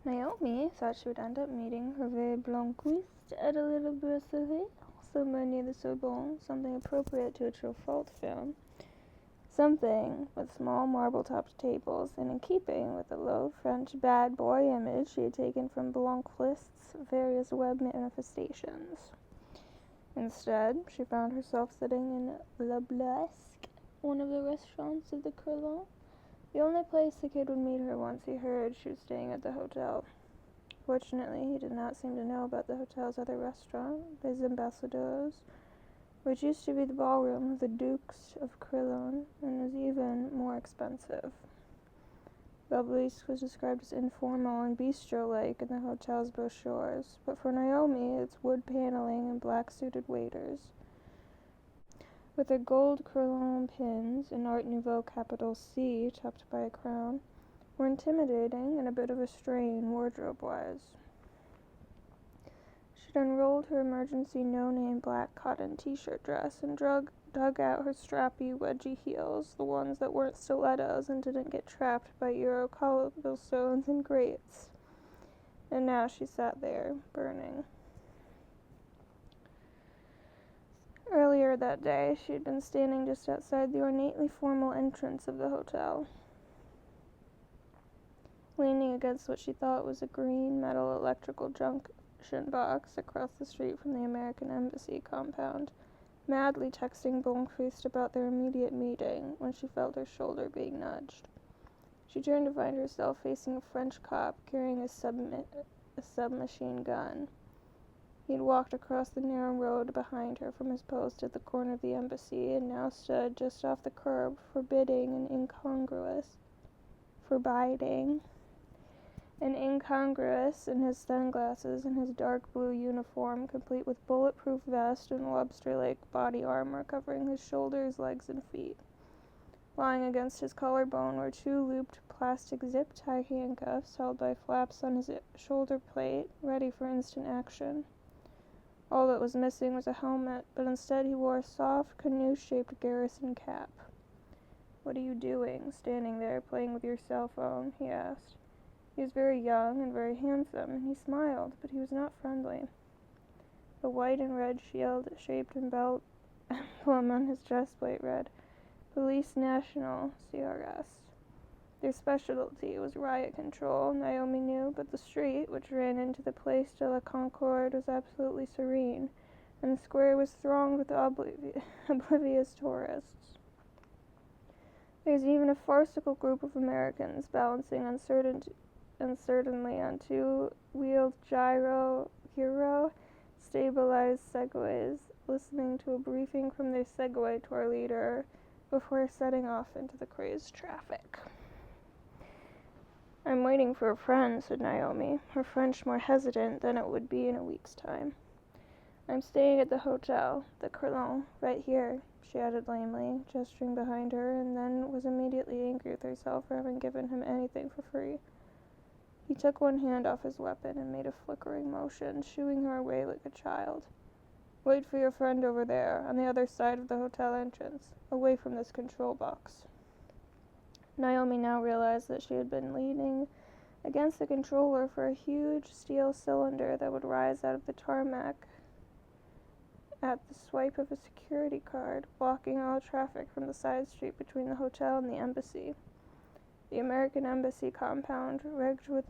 Naomi thought she would end up meeting Hervé Blanquiste at a little brasserie, somewhere near the Sorbonne, something appropriate to a Truffaut film. Something with small marble-topped tables, and in keeping with the low French bad boy image she had taken from Blanquiste's various web manifestations. Instead, she found herself sitting in Le Blesque, one of the restaurants of the Crillon, the only place the kid would meet her once he heard she was staying at the hotel. Fortunately, he did not seem to know about the hotel's other restaurant, Les Ambassadeurs, which used to be the ballroom of the Dukes of Crillon and was even more expensive. Le Blesque was described as informal and bistro-like in the hotel's brochures, but for Naomi, its wood paneling and black-suited waiters, with their gold Crillon pins and Art Nouveau capital C topped by a crown, were intimidating and a bit of a strain wardrobe-wise. She'd unrolled her emergency no-name black cotton t-shirt dress and dug out her strappy, wedgy heels, the ones that weren't stilettos and didn't get trapped by Euro cobblestones and grates. And now she sat there, burning. Earlier that day, she had been standing just outside the ornately formal entrance of the hotel, leaning against what she thought was a green metal electrical junction box across the street from the American Embassy compound, madly texting Blanquiste about their immediate meeting when she felt her shoulder being nudged. She turned to find herself facing a French cop carrying a submachine gun. He had walked across the narrow road behind her from his post at the corner of the embassy and now stood just off the curb, forbidding and incongruous in his sunglasses and his dark blue uniform, complete with bulletproof vest and lobster-like body armor covering his shoulders, legs, and feet. Lying against his collarbone were two looped plastic zip-tie handcuffs held by flaps on his shoulder plate, ready for instant action. All that was missing was a helmet, but instead he wore a soft, canoe-shaped garrison cap. "What are you doing, standing there playing with your cell phone?" he asked. He was very young and very handsome, and he smiled, but he was not friendly. The white and red shield-shaped belt emblem on his chest plate read, "Police National, CRS." Their specialty was riot control, Naomi knew, but the street, which ran into the Place de la Concorde, was absolutely serene, and the square was thronged with oblivious tourists. There was even a farcical group of Americans balancing uncertainly on two-wheeled gyro-stabilized Segways, listening to a briefing from their Segway tour leader before setting off into the crazed traffic. "I'm waiting for a friend," said Naomi, her French more hesitant than it would be in a week's time. "I'm staying at the hotel, the Crillon, right here," she added lamely, gesturing behind her, and then was immediately angry with herself for having given him anything for free. He took one hand off his weapon and made a flickering motion, shooing her away like a child. "Wait for your friend over there, on the other side of the hotel entrance, away from this control box." Naomi now realized that she had been leaning against the controller for a huge steel cylinder that would rise out of the tarmac at the swipe of a security card, blocking all traffic from the side street between the hotel and the embassy. The American Embassy compound, rigged with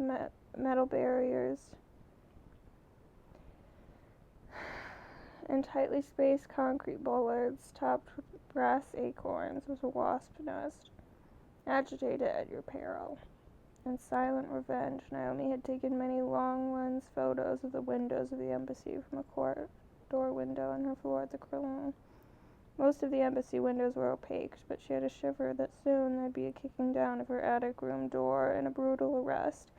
metal barriers and tightly spaced concrete bollards topped with brass acorns, was a wasp nest. Agitated at your peril. In silent revenge, Naomi had taken many long-lens photos of the windows of the embassy from a corridor window on her floor at the Crillon. Most of the embassy windows were opaque, but she had a shiver that soon there'd be a kicking down of her attic room door and a brutal arrest,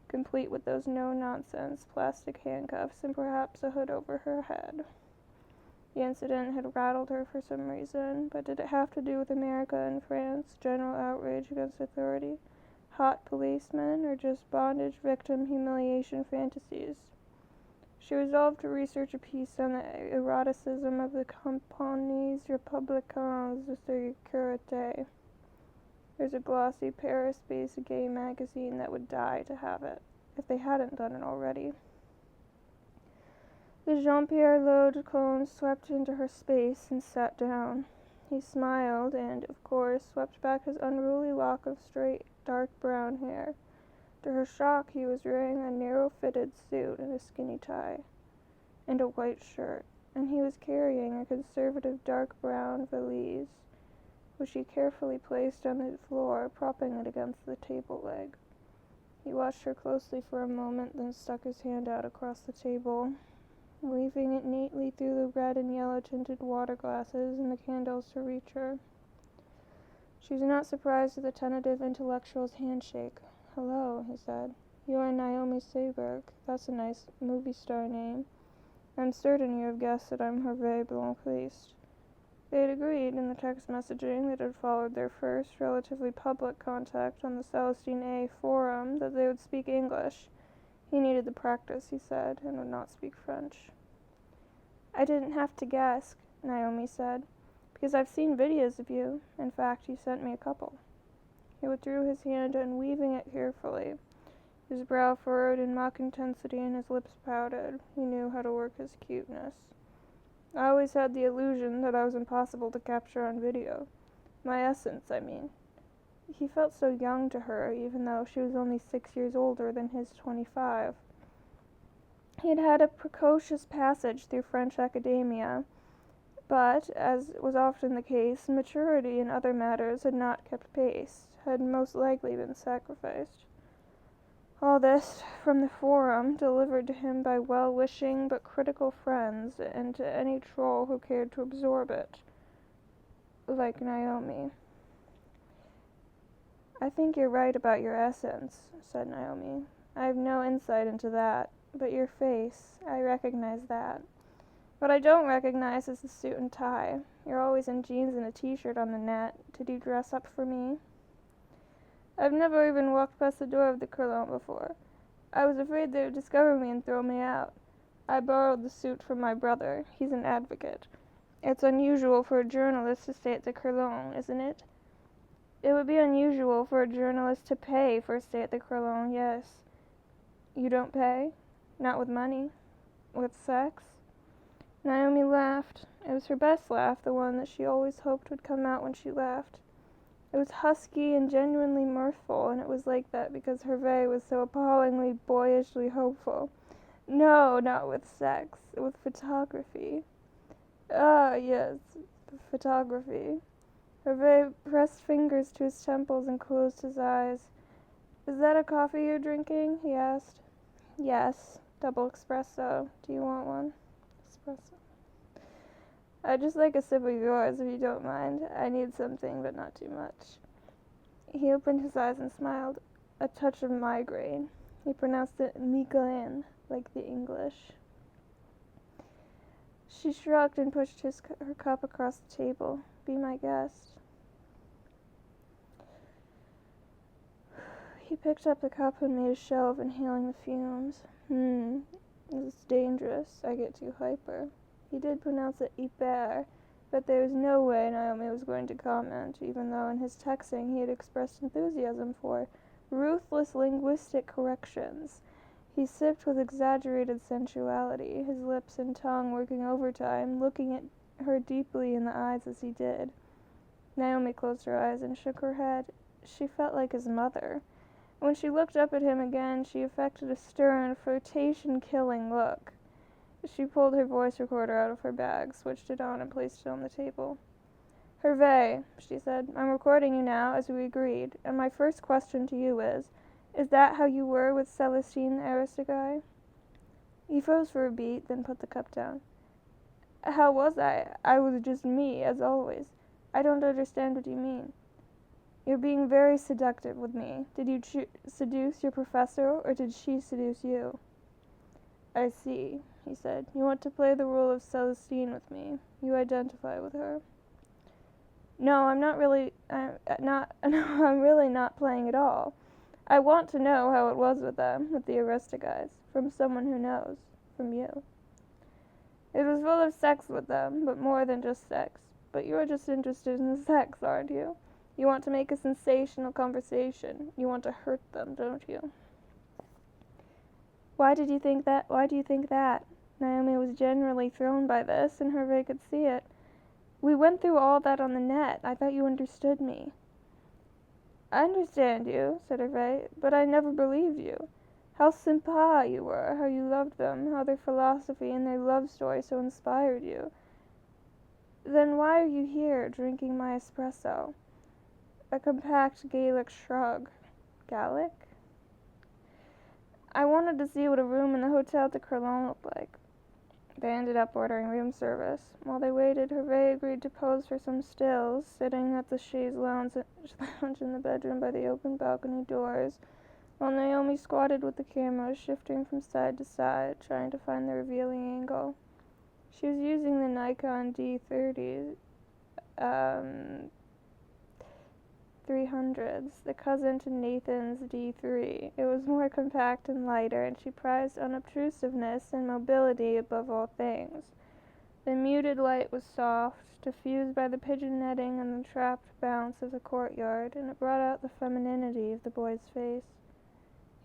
complete with those no-nonsense plastic handcuffs and perhaps a hood over her head. The incident had rattled her for some reason, but did it have to do with America and France, general outrage against authority, hot policemen, or just bondage victim humiliation fantasies? She resolved to research a piece on the eroticism of the Compagnies Républicaines de Sécurité. There's a glossy Paris-based gay magazine that would die to have it. if they hadn't done it already. The Jean-Pierre Lode clone swept into her space and sat down. He smiled and, of course, swept back his unruly lock of straight, dark brown hair. To her shock, he was wearing a narrow-fitted suit and a skinny tie, and a white shirt, and he was carrying a conservative dark brown valise, which he carefully placed on the floor, propping it against the table leg. He watched her closely for a moment, then stuck his hand out across the table, weaving it neatly through the red and yellow-tinted water glasses and the candles to reach her. She was not surprised at the tentative intellectual's handshake. "Hello," he said. "You are Naomi Seberg. That's a nice movie star name. I'm certain you have guessed that I'm Hervé Blomqvist." They had agreed in the text messaging that had followed their first, relatively public contact on the Celestine A forum that they would speak English. He needed the practice, he said, and would not speak French. "I didn't have to guess," Naomi said, "because I've seen videos of you. In fact, you sent me a couple." He withdrew his hand, unweaving it carefully. His brow furrowed in mock intensity and his lips pouted. He knew how to work his cuteness. "I always had the illusion that I was impossible to capture on video. My essence, I mean." He felt so young to her, even though she was only 6 years older than his 25. He had had a precocious passage through French academia, but, as was often the case, maturity in other matters had not kept pace, had most likely been sacrificed. All this, from the forum, delivered to him by well-wishing but critical friends, and to any troll who cared to absorb it, like Naomi. "I think you're right about your essence," said Naomi. "I have no insight into that, but your face, I recognize that. What I don't recognize is the suit and tie. You're always in jeans and a t-shirt on the net. Did you dress up for me?" "I've never even walked past the door of the Crillon before. I was afraid they would discover me and throw me out. I borrowed the suit from my brother. He's an advocate. It's unusual for a journalist to stay at the Crillon, isn't it?" "It would be unusual for a journalist to pay for a stay at the Crillon, yes." "You don't pay? Not with money? With sex?" Naomi laughed. It was her best laugh, the one that she always hoped would come out when she laughed. It was husky and genuinely mirthful, and it was like that because Hervé was so appallingly, boyishly hopeful. "No, not with sex. With photography." "Ah, yes, photography." Hervé pressed fingers to his temples and closed his eyes. "Is that a coffee you're drinking?" he asked. "Yes, double espresso. Do you want one?" "Espresso." "I'd just like a sip of yours, if you don't mind. I need something, but not too much." He opened his eyes and smiled. A touch of migraine. He pronounced it migraine, like the English. She shrugged and pushed her cup across the table. "Be my guest." He picked up the cup and made a show of inhaling the fumes. This is dangerous. I get too hyper." He did pronounce it hyper, but there was no way Naomi was going to comment, even though in his texting he had expressed enthusiasm for ruthless linguistic corrections. He sipped with exaggerated sensuality, his lips and tongue working overtime, looking at her deeply in the eyes as he did. Naomi closed her eyes and shook her head. She felt like his mother. When she looked up at him again, she affected a stern, flirtation-killing look. She pulled her voice recorder out of her bag, switched it on, and placed it on the table. "Hervé," she said, "I'm recording you now, as we agreed, and my first question to you is that how you were with Celestine Aristigai?" He froze for a beat, then put the cup down. "How was I? I was just me, as always. I don't understand what you mean." "You're being very seductive with me. Did you seduce your professor, or did she seduce you?" "I see," he said. "You want to play the role of Celestine with me. You identify with her." "No, I'm really not playing at all. I want to know how it was with them, with the Aristigais, from someone who knows, from you." "It was full of sex with them, but more than just sex. But you're just interested in the sex, aren't you? You want to make a sensational conversation. You want to hurt them, don't you?" Why do you think that? Naomi was genuinely thrown by this, and Hervé could see it. We went through all that on the net. I thought you understood me. I understand you, said Hervé, but I never believed you. How sympa you were, how you loved them, how their philosophy and their love story so inspired you. Then why are you here, drinking my espresso? A compact Gaelic shrug. Gaelic? I wanted to see what a room in the Hotel at the Crillon looked like. They ended up ordering room service. While they waited, Hervé agreed to pose for some stills, sitting at the chaise lounge in the bedroom by the open balcony doors, while Naomi squatted with the camera, shifting from side to side, trying to find the revealing angle. She was using the Nikon D30 300s, the cousin to Nathan's D3. It was more compact and lighter, and she prized unobtrusiveness and mobility above all things. The muted light was soft, diffused by the pigeon netting and the trapped bounce of the courtyard, and it brought out the femininity of the boy's face.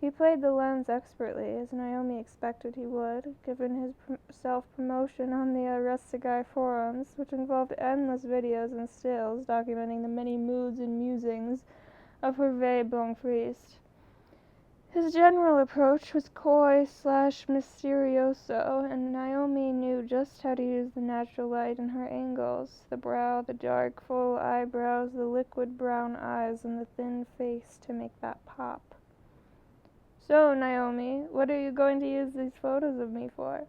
He played the lens expertly, as Naomi expected he would, given his self-promotion on the Arrestagai forums, which involved endless videos and stills documenting the many moods and musings of Hervé Blomqvist. His general approach was coy/mysterioso, and Naomi knew just how to use the natural light in her angles, the brow, the dark, full eyebrows, the liquid brown eyes, and the thin face to make that pop. So, Naomi, what are you going to use these photos of me for?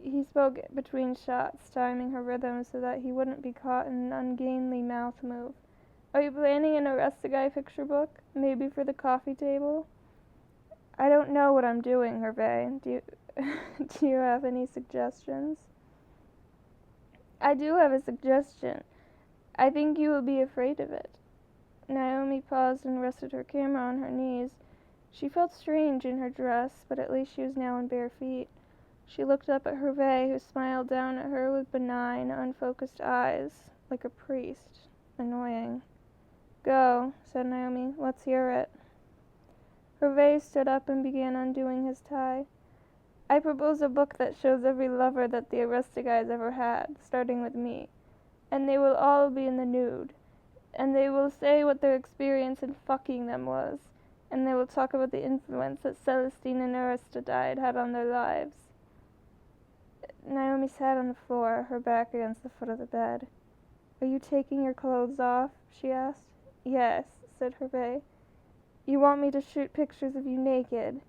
He spoke between shots, timing her rhythm so that he wouldn't be caught in an ungainly mouth move. Are you planning an Arrestagai picture book? Maybe for the coffee table? I don't know what I'm doing, Hervé. Do you have any suggestions? I do have a suggestion. I think you will be afraid of it. Naomi paused and rested her camera on her knees. She felt strange in her dress, but at least she was now in bare feet. She looked up at Hervé, who smiled down at her with benign, unfocused eyes, like a priest. Annoying. Go, said Naomi. Let's hear it. Hervé stood up and began undoing his tie. I propose a book that shows every lover that the Arrestagais ever had, starting with me. And they will all be in the nude. And they will say what their experience in fucking them was. And they will talk about the influence that Celestine and Aristodide had on their lives. Naomi sat on the floor, her back against the foot of the bed. Are you taking your clothes off? She asked. Yes, said Hervé. You want me to shoot pictures of you naked?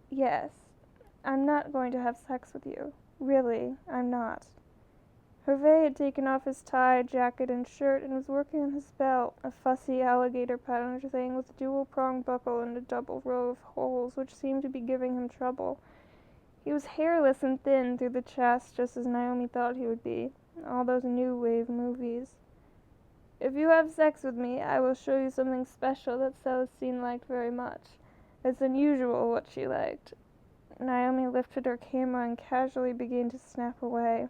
Yes. I'm not going to have sex with you. Really, I'm not. Hervé had taken off his tie, jacket, and shirt and was working on his belt, a fussy alligator pattern thing with a dual-pronged buckle and a double row of holes, which seemed to be giving him trouble. He was hairless and thin through the chest, just as Naomi thought he would be. All those new wave movies. If you have sex with me, I will show you something special that Celestine liked very much. It's unusual what she liked. Naomi lifted her camera and casually began to snap away.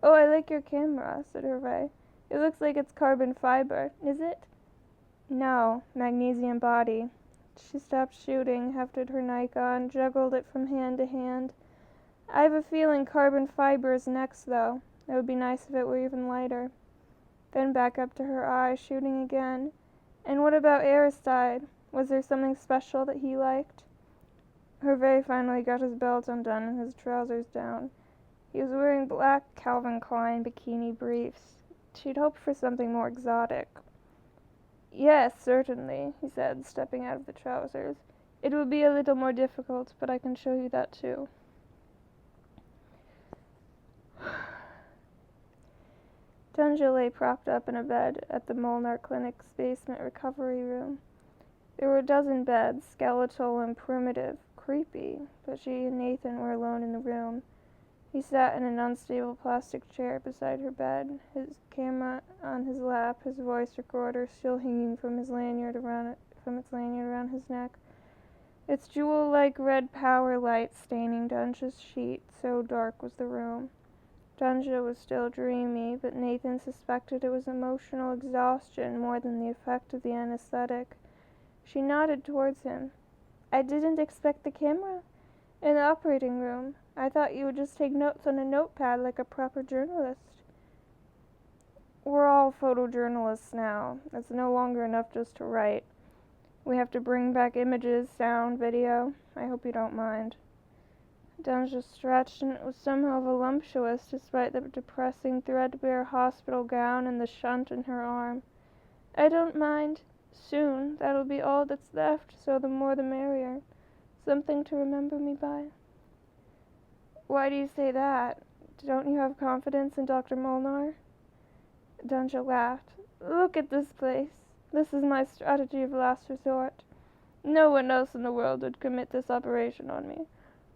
Oh, I like your camera, said Hervé. It looks like it's carbon fiber, is it? No, magnesium body. She stopped shooting, hefted her Nikon, juggled it from hand to hand. I have a feeling carbon fiber is next, though. It would be nice if it were even lighter. Then back up to her eye, shooting again. And what about Aristide? Was there something special that he liked? Hervé finally got his belt undone and his trousers down. He was wearing black Calvin Klein bikini briefs. She'd hoped for something more exotic. Yes, certainly, he said, stepping out of the trousers. It will be a little more difficult, but I can show you that too. Dunja lay propped up in a bed at the Molnar Clinic's basement recovery room. There were a dozen beds, skeletal and primitive, creepy, but she and Nathan were alone in the room. He sat in an unstable plastic chair beside her bed, his camera on his lap, his voice recorder still hanging from its lanyard around his neck. Its jewel-like red power light staining Dunja's sheet, so dark was the room. Dunja was still dreamy, but Nathan suspected it was emotional exhaustion more than the effect of the anesthetic. She nodded towards him. I didn't expect the camera in the operating room. I thought you would just take notes on a notepad like a proper journalist. We're all photojournalists now. It's no longer enough just to write. We have to bring back images, sound, video. I hope you don't mind. Dunja stretched, and it was somehow voluptuous despite the depressing threadbare hospital gown and the shunt in her arm. I don't mind. Soon, that'll be all that's left, so the more the merrier. Something to remember me by. Why do you say that? Don't you have confidence in Dr. Molnar? Dunja laughed. Look at this place. This is my strategy of last resort. No one else in the world would commit this operation on me.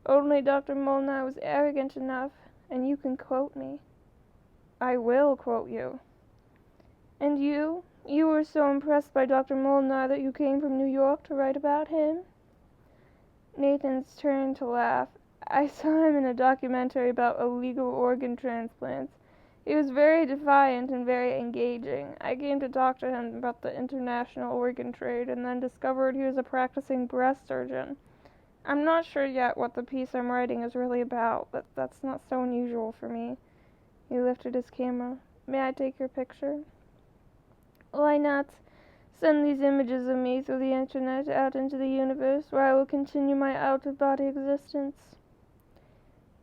Only Dr. Molnar was arrogant enough, and you can quote me. I will quote you. And you? You were so impressed by Dr. Molnar that you came from New York to write about him? Nathan's turned to laugh. I saw him in a documentary about illegal organ transplants. He was very defiant and very engaging. I came to talk to him about the international organ trade and then discovered he was a practicing breast surgeon. I'm not sure yet what the piece I'm writing is really about, but that's not so unusual for me. He lifted his camera. May I take your picture? Why not? Send these images of me through the internet out into the universe, where I will continue my out-of-body existence.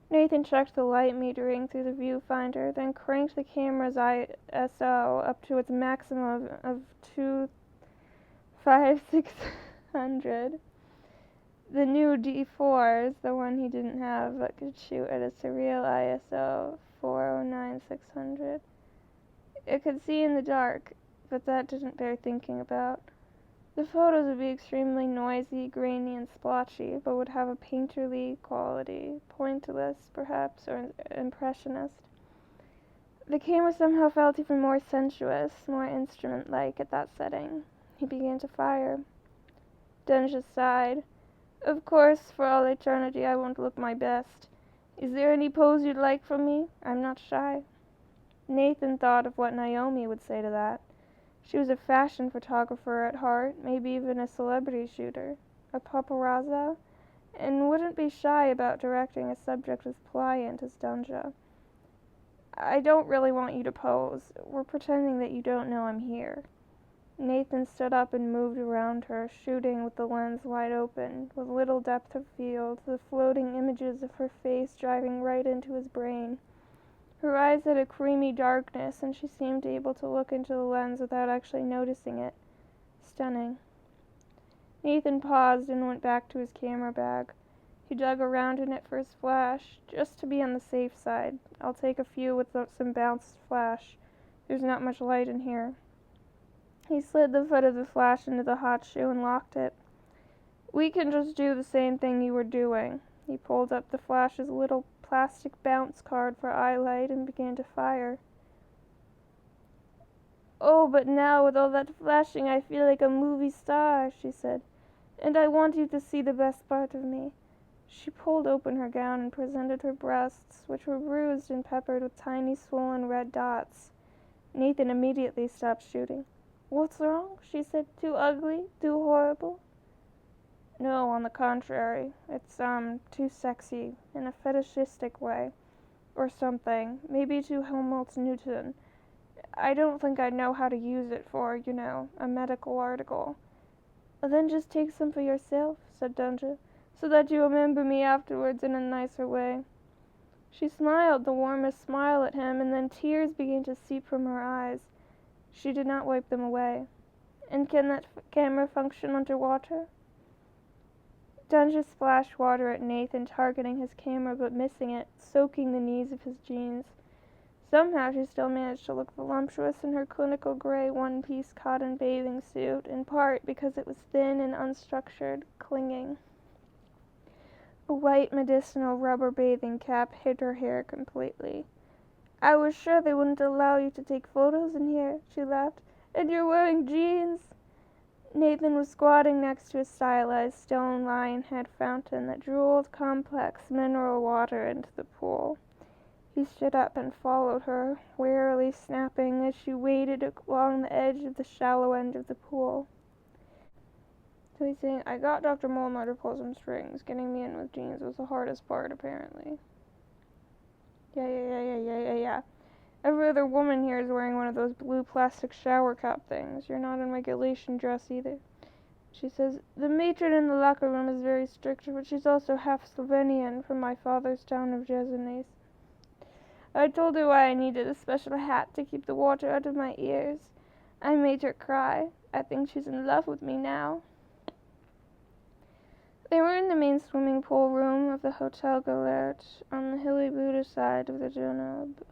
Nathan checked the light metering through the viewfinder, then cranked the camera's ISO up to its maximum of 25600. The new D4s, the one he didn't have but could shoot at a surreal ISO 409600. It could see in the dark, but that didn't bear thinking about. The photos would be extremely noisy, grainy, and splotchy, but would have a painterly quality, pointillist, perhaps, or impressionist. The camera somehow felt even more sensuous, more instrument-like at that setting. He began to fire. Dunja sighed. Of course, for all eternity I won't look my best. Is there any pose you'd like from me? I'm not shy. Nathan thought of what Naomi would say to that. She was a fashion photographer at heart, maybe even a celebrity shooter, a paparazzo, and wouldn't be shy about directing a subject as pliant as Dunja. I don't really want you to pose. We're pretending that you don't know I'm here. Nathan stood up and moved around her, shooting with the lens wide open, with little depth of field, the floating images of her face driving right into his brain. Her eyes had a creamy darkness, and she seemed able to look into the lens without actually noticing it. Stunning. Nathan paused and went back to his camera bag. He dug around in it for his flash, just to be on the safe side. I'll take a few with some bounced flash. There's not much light in here. He slid the foot of the flash into the hot shoe and locked it. We can just do the same thing you were doing. He pulled up the flash's little plastic bounce card for eye light and began to fire. Oh, but now with all that flashing I feel like a movie star, she said. And I want you to see the best part of me. She pulled open her gown and presented her breasts, which were bruised and peppered with tiny swollen red dots. Nathan immediately stopped shooting. What's wrong? She said. Too ugly? Too horrible? No, on the contrary. It's, too sexy, in a fetishistic way. Or something. Maybe too Helmholtz Newton. I don't think I'd know how to use it for, a medical article. Then just take some for yourself, said Dunja, so that you remember me afterwards in a nicer way. She smiled the warmest smile at him, and then tears began to seep from her eyes. She did not wipe them away. And can that camera function underwater? Dunja splashed water at Nathan, targeting his camera but missing it, soaking the knees of his jeans. Somehow she still managed to look voluptuous in her clinical gray one-piece cotton bathing suit, in part because it was thin and unstructured, clinging. A white medicinal rubber bathing cap hid her hair completely. I was sure they wouldn't allow you to take photos in here, she laughed. And you're wearing jeans? Nathan was squatting next to a stylized stone lion-head fountain that drooled complex mineral water into the pool. He stood up and followed her, warily snapping as she waded along the edge of the shallow end of the pool. So he's saying, I got Dr. Molnar to pull some strings. Getting me in with jeans was the hardest part, apparently. Yeah. Every other woman here is wearing one of those blue plastic shower cap things. You're not in regulation dress either. She says, the matron in the locker room is very strict, but she's also half Slovenian from my father's town of Jezenes. I told her why I needed a special hat to keep the water out of my ears. I made her cry. I think she's in love with me now. They were in the main swimming pool room of the Hotel Galert on the hilly Buda side of the Danube.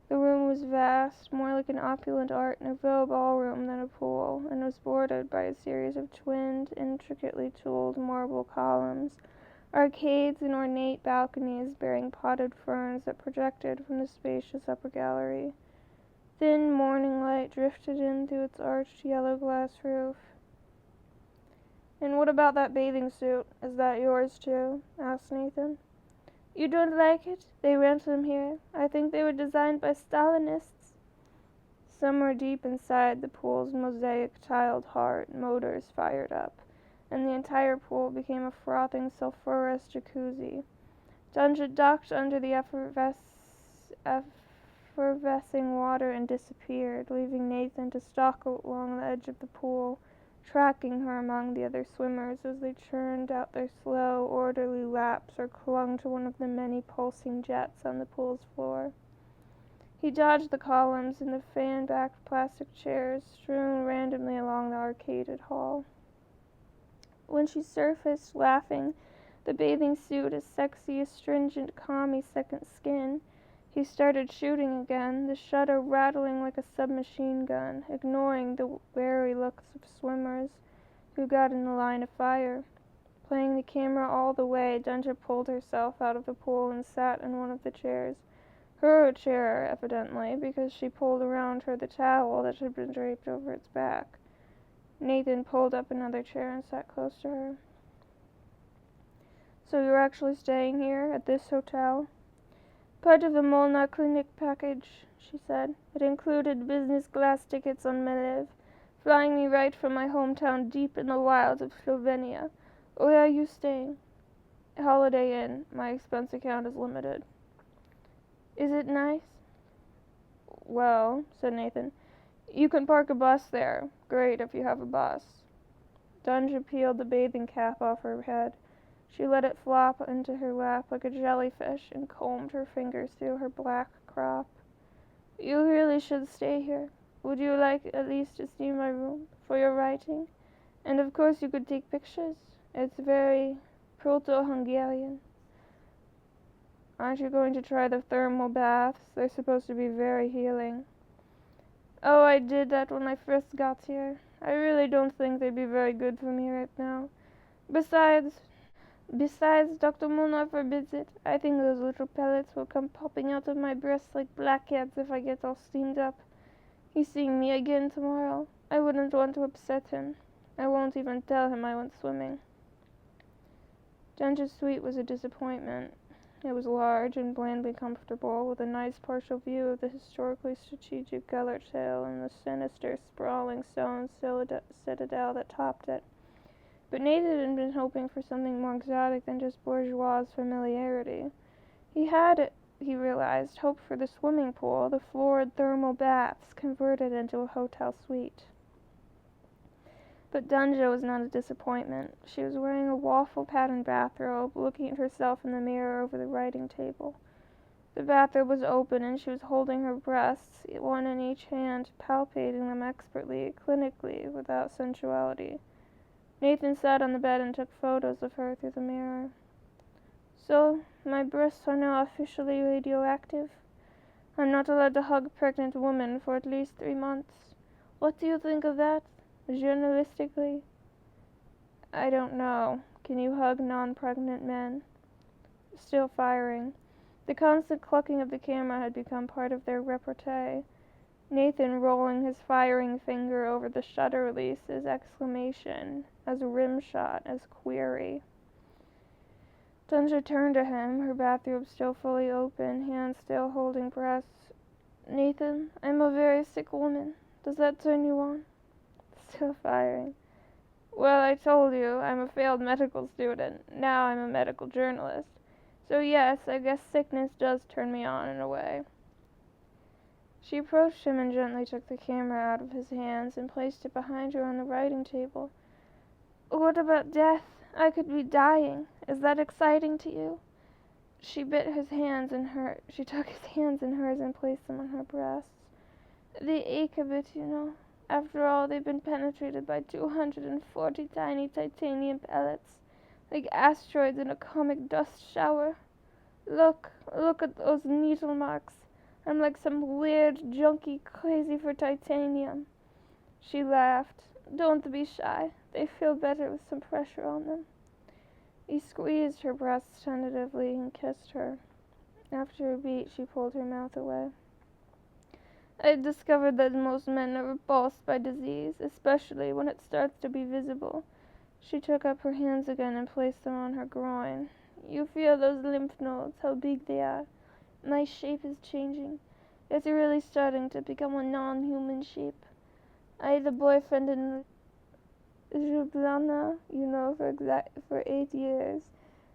The room was vast, more like an opulent Art Nouveau ballroom than a pool, and was bordered by a series of twinned, intricately tooled marble columns, arcades and ornate balconies bearing potted ferns that projected from the spacious upper gallery. Thin morning light drifted in through its arched yellow glass roof. And what about that bathing suit? Is that yours too? Asked Nathan. You don't like it? They rent them here. I think they were designed by Stalinists. Somewhere deep inside the pool's mosaic tiled heart, motors fired up, and the entire pool became a frothing sulphurous jacuzzi. Dunja ducked under the effervescing water and disappeared, leaving Nathan to stalk along the edge of the pool, tracking her among the other swimmers as they churned out their slow, orderly laps or clung to one of the many pulsing jets on the pool's floor. He dodged the columns and the fan-backed plastic chairs strewn randomly along the arcaded hall. When she surfaced, laughing, the bathing suit as sexy, astringent, calmy second skin, he started shooting again, the shutter rattling like a submachine gun, ignoring the wary looks of swimmers who got in the line of fire. Playing the camera all the way, Dunja pulled herself out of the pool and sat in one of the chairs. Her chair, evidently, because she pulled around her the towel that had been draped over its back. Nathan pulled up another chair and sat close to her. So you're actually staying here, at this hotel? Part of the Molnar Clinic package, she said. It included business class tickets on Melev, flying me right from my hometown deep in the wilds of Slovenia. Where are you staying? Holiday Inn. My expense account is limited. Is it nice? Well, said Nathan, you can park a bus there. Great if you have a bus. Dunja peeled the bathing cap off her head. She let it flop into her lap like a jellyfish and combed her fingers through her black crop. You really should stay here. Would you like at least to see my room for your writing? And of course you could take pictures. It's very proto-Hungarian. Aren't you going to try the thermal baths? They're supposed to be very healing. Oh, I did that when I first got here. I really don't think they'd be very good for me right now. Besides, Dr. Molnar forbids it. I think those little pellets will come popping out of my breasts like blackheads if I get all steamed up. He's seeing me again tomorrow. I wouldn't want to upset him. I won't even tell him I went swimming. Dunge's suite was a disappointment. It was large and blandly comfortable, with a nice partial view of the historically strategic Gallertail and the sinister, sprawling stone citadel that topped it. But Nathan had been hoping for something more exotic than just bourgeois familiarity. He had, he realized, hoped for the swimming pool, the floored thermal baths converted into a hotel suite. But Dunja was not a disappointment. She was wearing a waffle-patterned bathrobe, looking at herself in the mirror over the writing table. The bathrobe was open, and she was holding her breasts, one in each hand, palpating them expertly, clinically, without sensuality. Nathan sat on the bed and took photos of her through the mirror. So, my breasts are now officially radioactive. I'm not allowed to hug pregnant women for at least 3 months. What do you think of that? Journalistically? I don't know. Can you hug non-pregnant men? Still firing. The constant clucking of the camera had become part of their repartee. Nathan rolling his firing finger over the shutter release as exclamation, as rim shot, as query. Dunja turned to him, her bathrobe still fully open, hands still holding breasts. Nathan, I'm a very sick woman. Does that turn you on? Still firing. Well, I told you, I'm a failed medical student. Now I'm a medical journalist. So yes, I guess sickness does turn me on in a way. She approached him and gently took the camera out of his hands and placed it behind her on the writing table. What about death? I could be dying. Is that exciting to you? She took his hands in hers and placed them on her breasts. They ache a bit, you know. After all, they've been penetrated by 240 tiny titanium pellets, like asteroids in a comic dust shower. Look at those needle marks. I'm like some weird junkie crazy for titanium. She laughed. Don't be shy. They feel better with some pressure on them. He squeezed her breasts tentatively and kissed her. After a beat, she pulled her mouth away. I've discovered that most men are repulsed by disease, especially when it starts to be visible. She took up her hands again and placed them on her groin. You feel those lymph nodes, how big they are. My shape is changing. It's really starting to become a non-human shape. I had a boyfriend in Ljubljana, for 8 years.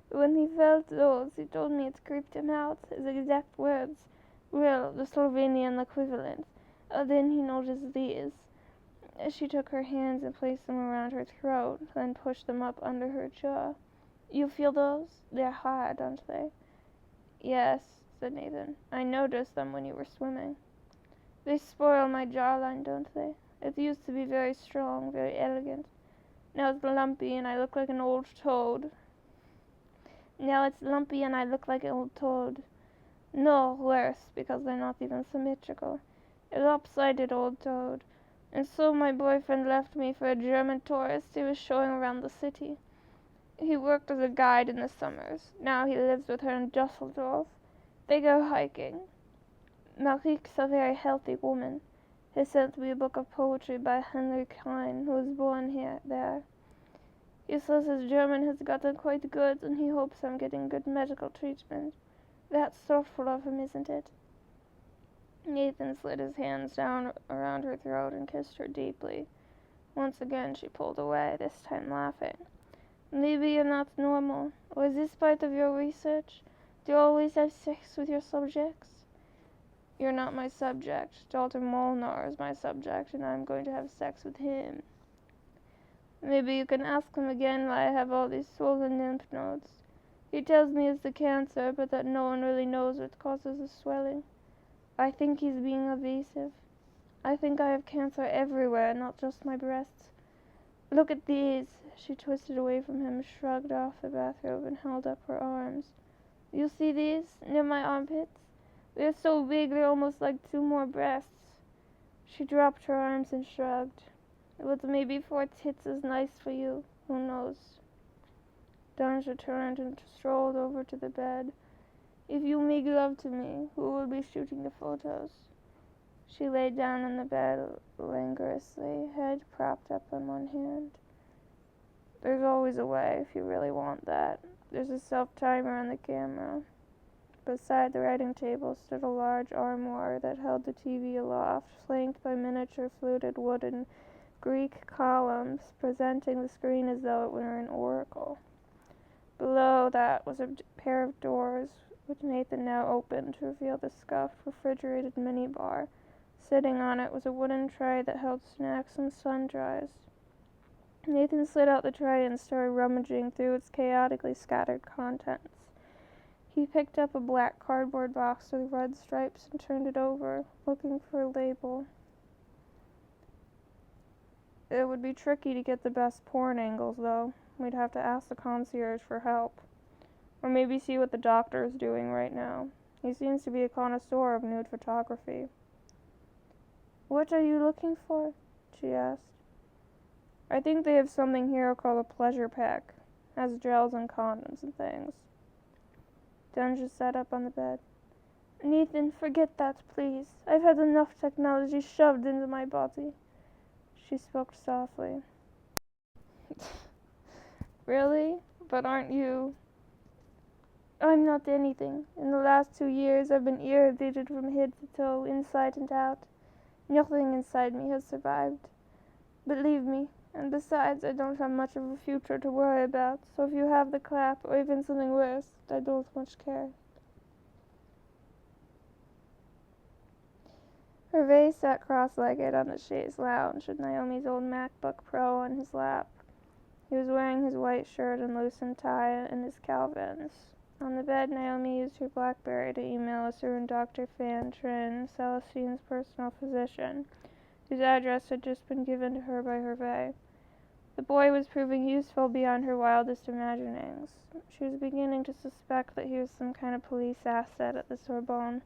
When he felt those, he told me it creeped him out. His exact words. Well, the Slovenian equivalent. Then he noticed these. She took her hands and placed them around her throat, then pushed them up under her jaw. You feel those? They're hard, aren't they? Yes, said Nathan. I noticed them when you were swimming. They spoil my jawline, don't they? It used to be very strong, very elegant. Now it's lumpy and I look like an old toad. No, worse, because they're not even symmetrical. A lopsided old toad. And so my boyfriend left me for a German tourist he was showing around the city. He worked as a guide in the summers. Now he lives with her in Dusseldorf. They go hiking. Marique's a very healthy woman. He sent me a book of poetry by Henry Klein, who was born there. He says his German has gotten quite good, and he hopes I'm getting good medical treatment. That's thoughtful of him, isn't it? Nathan slid his hands down around her throat and kissed her deeply. Once again she pulled away, this time laughing. Maybe you're not normal. Was this part of your research? Do you always have sex with your subjects? You're not my subject. Dr. Molnar is my subject, and I'm going to have sex with him. Maybe you can ask him again why I have all these swollen lymph nodes. He tells me it's the cancer, but that no one really knows what causes the swelling. I think he's being evasive. I think I have cancer everywhere, not just my breasts. Look at these. She twisted away from him, shrugged off the bathrobe, and held up her arms. You see these, near my armpits? They're so big they're almost like 2 more breasts. She dropped her arms and shrugged. But maybe 4 tits is nice for you. Who knows? Danja turned and strolled over to the bed. If you make love to me, who will be shooting the photos? She lay down on the bed languorously, head propped up on one hand. There's always a way if you really want that. There's a self-timer on the camera. Beside the writing table stood a large armoire that held the TV aloft, flanked by miniature fluted wooden Greek columns, presenting the screen as though it were an oracle. Below that was a pair of doors, which Nathan now opened to reveal the scuffed, refrigerated minibar. Sitting on it was a wooden tray that held snacks and sun-dries. Nathan slid out the tray and started rummaging through its chaotically scattered contents. He picked up a black cardboard box with red stripes and turned it over, looking for a label. It would be tricky to get the best porn angles, though. We'd have to ask the concierge for help. Or maybe see what the doctor is doing right now. He seems to be a connoisseur of nude photography. What are you looking for? She asked. I think they have something here called a pleasure pack. Has gels and condoms and things. Dunja sat up on the bed. Nathan, forget that, please. I've had enough technology shoved into my body. She spoke softly. Really? But aren't you? I'm not anything. In the last 2 years, I've been irritated from head to toe, inside and out. Nothing inside me has survived. Believe me, And besides, I don't have much of a future to worry about, so if you have the clap, or even something worse, I don't much care. Hervé sat cross-legged on the chaise lounge with Naomi's old MacBook Pro on his lap. He was wearing his white shirt and loosened tie and his Calvins. On the bed, Naomi used her BlackBerry to email a certain Dr. Fan Trin, Celestine's personal physician, whose address had just been given to her by Hervé. The boy was proving useful beyond her wildest imaginings. She was beginning to suspect that he was some kind of police asset at the Sorbonne,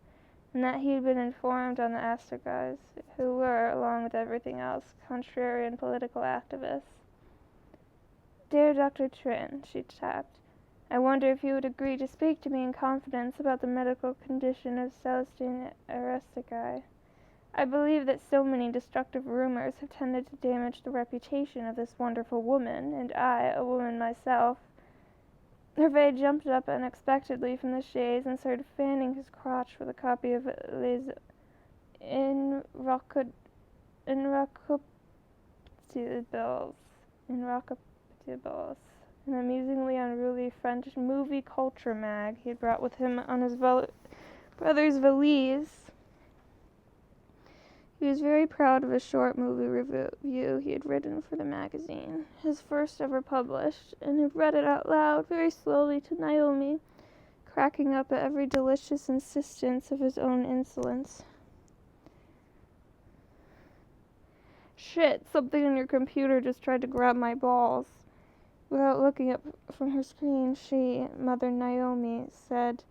and that he had been informed on the Astorgais, who were, along with everything else, contrarian political activists. "Dear Dr. Trin," she tapped, "I wonder if you would agree to speak to me in confidence about the medical condition of Celestine Aristegui. I believe that so many destructive rumors have tended to damage the reputation of this wonderful woman, and I, a woman myself." Hervé jumped up unexpectedly from the chaise and started fanning his crotch with a copy of Les Inrocutables, an amusingly unruly French movie culture mag he had brought with him on his brother's valise. He was very proud of a short movie review he had written for the magazine, his first ever published, and had read it out loud very slowly to Naomi, cracking up at every delicious insistence of his own insolence. "Shit, something on your computer just tried to grab my balls." Without looking up from her screen, she, Mother Naomi, said,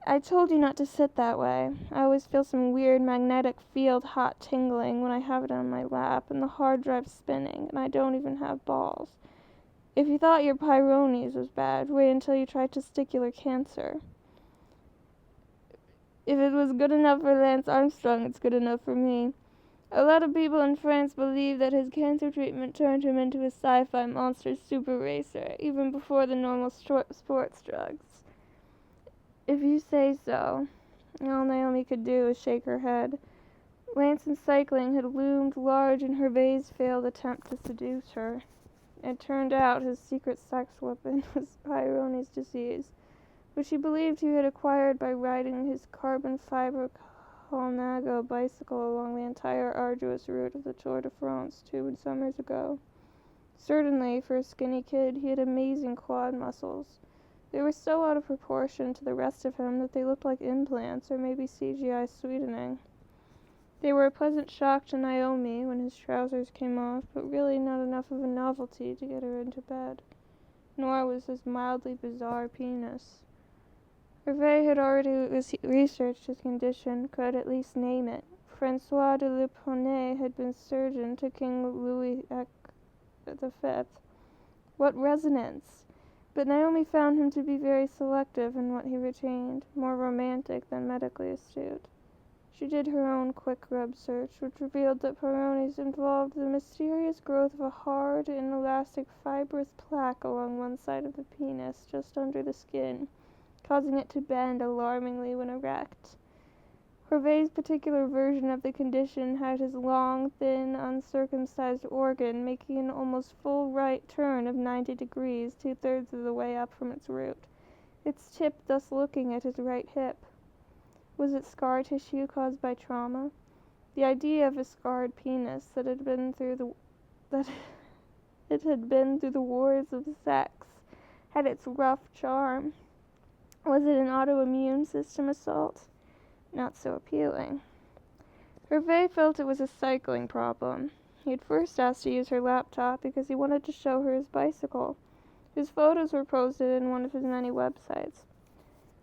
"I told you not to sit that way. I always feel some weird magnetic field hot tingling when I have it on my lap, and the hard drive spinning, and I don't even have balls. If you thought your Peyronie's was bad, wait until you try testicular cancer. If it was good enough for Lance Armstrong, it's good enough for me. A lot of people in France believe that his cancer treatment turned him into a sci-fi monster super racer, even before the normal sports drugs. If you say so." All Naomi could do was shake her head. Lance and cycling had loomed large in Hervé's failed attempt to seduce her. It turned out his secret sex weapon was Peyronie's disease, which he believed he had acquired by riding his carbon fiber Colnago bicycle along the entire arduous route of the Tour de France 2 summers ago. Certainly, for a skinny kid, he had amazing quad muscles. They were so out of proportion to the rest of him that they looked like implants or maybe CGI sweetening. They were a pleasant shock to Naomi when his trousers came off, but really not enough of a novelty to get her into bed. Nor was his mildly bizarre penis. Hervé had already researched his condition, could at least name it. François de Luponnet had been surgeon to King Louis V. What resonance! But Naomi found him to be very selective in what he retained, more romantic than medically astute. She did her own quick rub search, which revealed that Peyronie's involved the mysterious growth of a hard, inelastic, fibrous plaque along one side of the penis, just under the skin, causing it to bend alarmingly when erect. Hervé's particular version of the condition had his long, thin, uncircumcised organ making an almost full right turn of 90 degrees, 2/3 of the way up from its root, its tip thus looking at his right hip. Was it scar tissue caused by trauma? The idea of a scarred penis that it had been through the wars of sex had its rough charm. Was it an autoimmune system assault? Not so appealing. Hervé felt it was a cycling problem. He had first asked to use her laptop because he wanted to show her his bicycle, whose photos were posted in one of his many websites.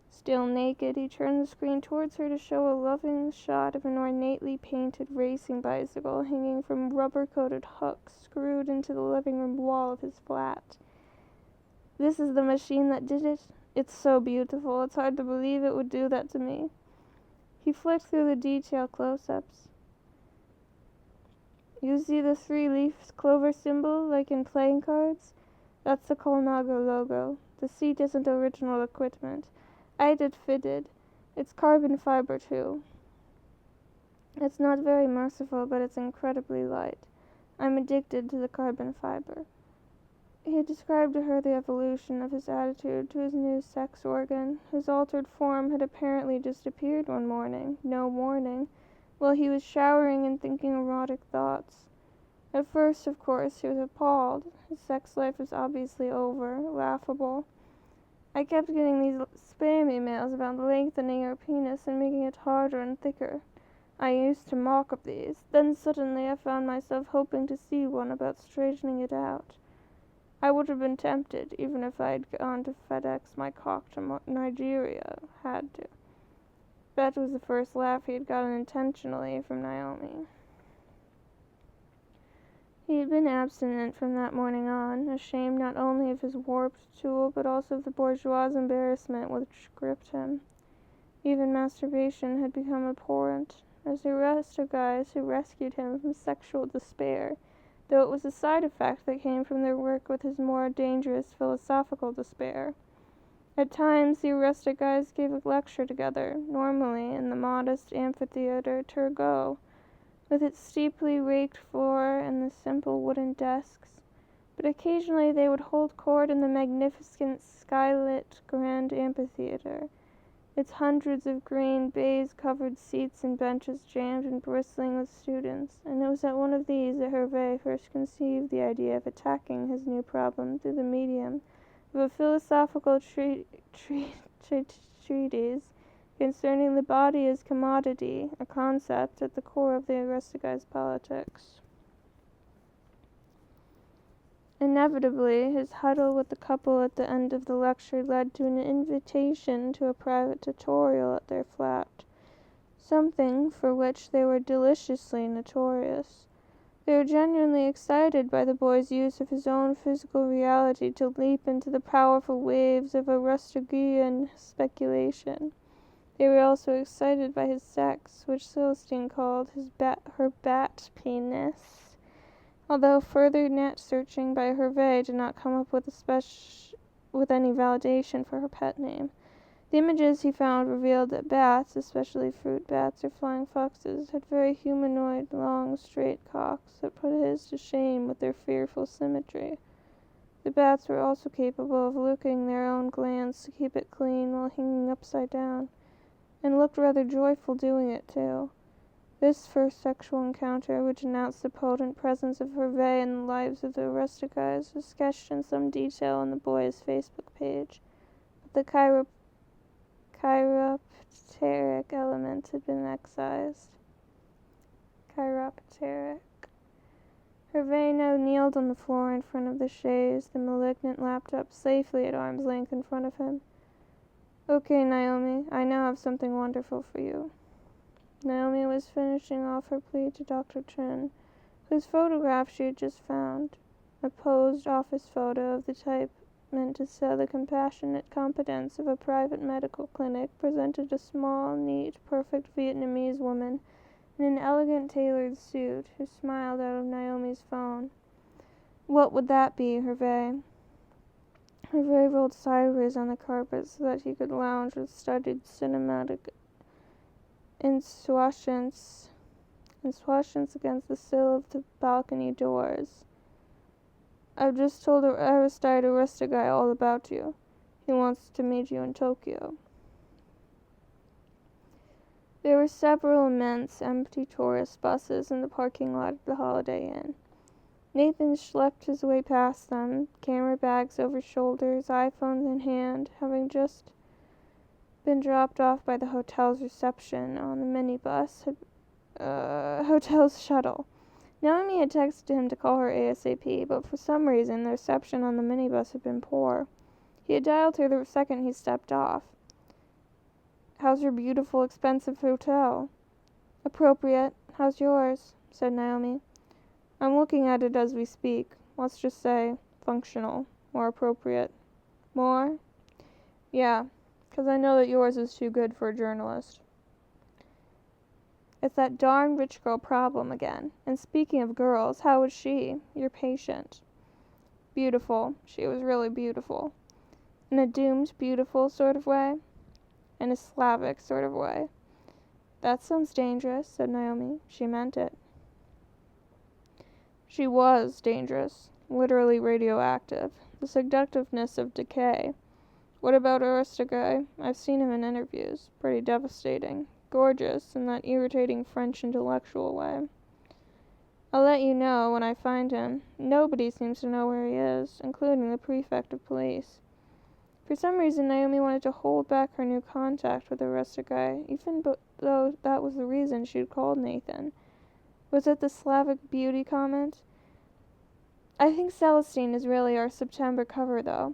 Still naked, he turned the screen towards her to show a loving shot of an ornately painted racing bicycle hanging from rubber-coated hooks screwed into the living room wall of his flat. "This is the machine that did it? It's so beautiful, it's hard to believe it would do that to me." He flicked through the detailed close-ups. "You see the 3-leaf clover symbol, like in playing cards? That's the Colnago logo. The seat isn't original equipment. I had it fitted. It's carbon fiber, too. It's not very merciful, but it's incredibly light. I'm addicted to the carbon fiber. He had described to her the evolution of his attitude to his new sex organ, whose altered form had apparently just appeared one morning, no warning, while he was showering and thinking erotic thoughts. At first, of course, he was appalled. His sex life was obviously over, laughable. I kept getting these spam emails about lengthening her penis and making it harder and thicker. I used to mock of these. Then suddenly I found myself hoping to see one about straightening it out. I would have been tempted, even if I had gone to FedEx my cock to Nigeria. Had to. That was the first laugh he had gotten intentionally from Naomi. He had been abstinent from that morning on, ashamed not only of his warped tool, but also of the bourgeois embarrassment which gripped him. Even masturbation had become abhorrent, as the rest of guys who rescued him from sexual despair, though it was a side effect that came from their work with his more dangerous philosophical despair. At times, the arrested guys gave a lecture together, normally in the modest amphitheater Turgot, with its steeply raked floor and the simple wooden desks, but occasionally they would hold court in the magnificent skylit grand amphitheater, its hundreds of green baize-covered seats and benches jammed and bristling with students, and it was at one of these that Hervé first conceived the idea of attacking his new problem through the medium of a philosophical treatise concerning the body as commodity, a concept at the core of the arrested guy's politics. Inevitably, his huddle with the couple at the end of the lecture led to an invitation to a private tutorial at their flat, something for which they were deliciously notorious. They were genuinely excited by the boy's use of his own physical reality to leap into the powerful waves of Aristogian speculation. They were also excited by his sex, which Celestine called her bat penis. Although further net searching by Hervé did not come up with any validation for her pet name, the images he found revealed that bats, especially fruit bats or flying foxes, had very humanoid, long, straight cocks that put his to shame with their fearful symmetry. The bats were also capable of licking their own glands to keep it clean while hanging upside down, and looked rather joyful doing it too. This first sexual encounter, which announced the potent presence of Hervé in the lives of the arrested guys, was sketched in some detail on the boys' Facebook page, but the chiropteric element had been excised. Chiropteric. Hervé now kneeled on the floor in front of the chaise, the malignant laptop safely at arm's length in front of him. "Okay, Naomi, I now have something wonderful for you." Naomi was finishing off her plea to Dr. Trin, whose photograph she had just found, a posed office photo of the type meant to sell the compassionate competence of a private medical clinic, presented a small, neat, perfect Vietnamese woman in an elegant tailored suit, who smiled out of Naomi's phone. "What would that be, Hervé?" Hervé rolled sideways on the carpet so that he could lounge with studied cinematic insouciance against the sill of the balcony doors. "I've just told Aristide Aristoguy all about you. He wants to meet you in Tokyo." There were several immense, empty tourist buses in the parking lot of the Holiday Inn. Nathan schlepped his way past them, camera bags over shoulders, iPhones in hand, having just been dropped off by the hotel's reception on the hotel's shuttle. Naomi had texted him to call her ASAP, but for some reason the reception on the minibus had been poor. He had dialed her the second he stepped off. "How's your beautiful, expensive hotel?" "Appropriate. How's yours?" said Naomi. "I'm looking at it as we speak. Let's just say, functional. More appropriate." "More?" "Yeah. 'Cause I know that yours is too good for a journalist." "It's that darn rich girl problem again. And speaking of girls, how was she, your patient?" "Beautiful. She was really beautiful." "In a doomed beautiful sort of way?" "In a Slavic sort of way." "That sounds dangerous," said Naomi. She meant it. She was dangerous, literally radioactive, the seductiveness of decay. What about Aristoguy? I've seen him in interviews. Pretty devastating. Gorgeous, in that irritating French intellectual way. I'll let you know when I find him. Nobody seems to know where he is, including the prefect of police. For some reason, Naomi wanted to hold back her new contact with Aristoguy, even though that was the reason she'd called Nathan. Was it the Slavic beauty comment? I think Celestine is really our September cover, though.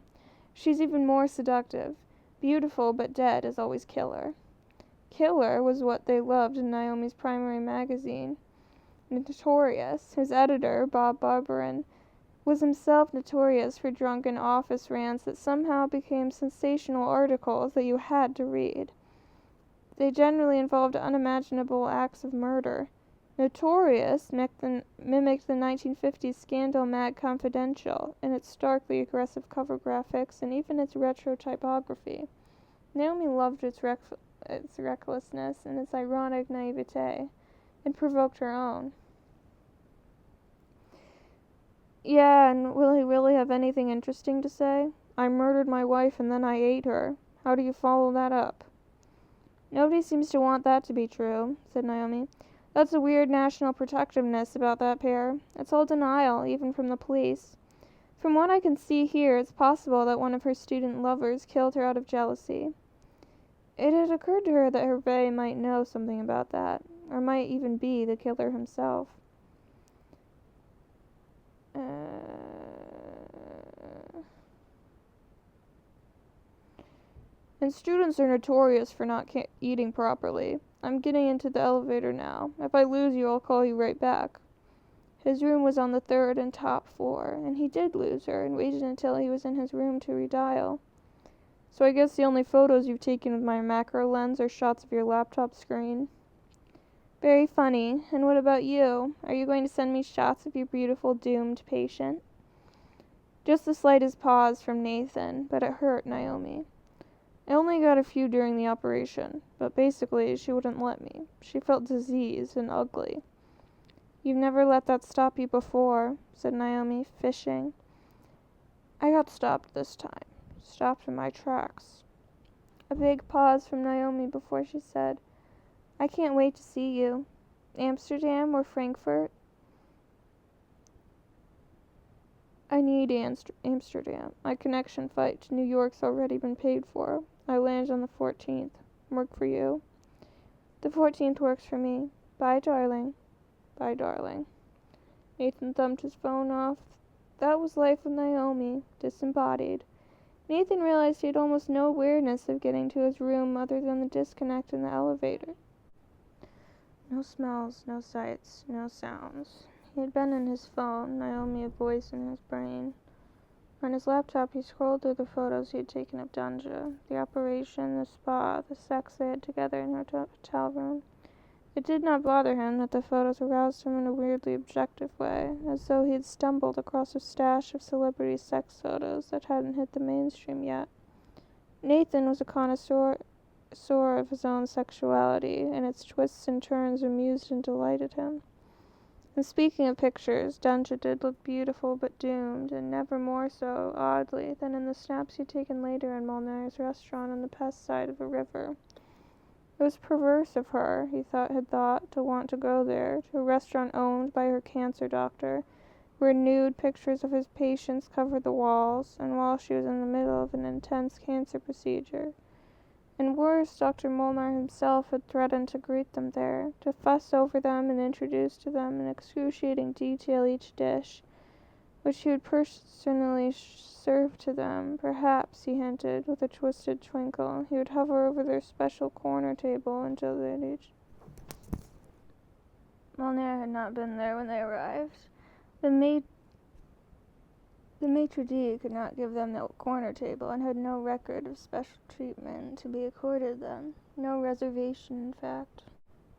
She's even more seductive. Beautiful but dead is always killer. Killer was what they loved in Naomi's primary magazine. Notorious, whose editor, Bob Barberin, was himself notorious for drunken office rants that somehow became sensational articles that you had to read. They generally involved unimaginable acts of murder. Notorious mimicked the 1950s scandal Mad Confidential in its starkly aggressive cover graphics and even its retro typography. Naomi loved its recklessness and its ironic naivete, and provoked her own. Yeah, and will he really have anything interesting to say? I murdered my wife and then I ate her. How do you follow that up? Nobody seems to want that to be true, said Naomi. That's a weird national protectiveness about that pair. It's all denial, even from the police. From what I can see here, it's possible that one of her student lovers killed her out of jealousy. It had occurred to her that Hervé might know something about that, or might even be the killer himself. And students are notorious for not eating properly. I'm getting into the elevator now. If I lose you, I'll call you right back. His room was on the 3rd and top floor, and he did lose her and waited until he was in his room to redial. So I guess the only photos you've taken with my macro lens are shots of your laptop screen. Very funny. And what about you? Are you going to send me shots of your beautiful doomed patient? Just the slightest pause from Nathan, but it hurt Naomi. I only got a few during the operation, but basically she wouldn't let me. She felt diseased and ugly. You've never let that stop you before, said Naomi, fishing. I got stopped this time. Stopped in my tracks. A big pause from Naomi before she said, I can't wait to see you. Amsterdam or Frankfurt? I need Amsterdam. My connection flight to New York's already been paid for. I land on the 14th. Work for you? The 14th works for me. Bye, darling. Bye, darling. Nathan thumbed his phone off. That was life with Naomi, disembodied. Nathan realized he had almost no awareness of getting to his room other than the disconnect in the elevator. No smells, no sights, no sounds. He had been in his phone, Naomi a voice in his brain. On his laptop he scrolled through the photos he had taken of Dunja, the operation, the spa, the sex they had together in her hotel room. It did not bother him that the photos aroused him in a weirdly objective way, as though he had stumbled across a stash of celebrity sex photos that hadn't hit the mainstream yet. Nathan was a connoisseur of his own sexuality, and its twists and turns amused and delighted him. And speaking of pictures, Dunja did look beautiful but doomed, and never more so, oddly, than in the snaps he'd taken later in Molnare's restaurant on the pest side of a river. It was perverse of her, he had thought, to want to go there, to a restaurant owned by her cancer doctor, where nude pictures of his patients covered the walls, and while she was in the middle of an intense cancer procedure. And worse, Dr. Molnar himself had threatened to greet them there, to fuss over them and introduce to them in excruciating detail each dish, which he would personally serve to them. Perhaps, he hinted, with a twisted twinkle, he would hover over their special corner table until they'd each. Molnar had not been there when they arrived. The maitre d' could not give them the corner table, and had no record of special treatment to be accorded them. No reservation, in fact.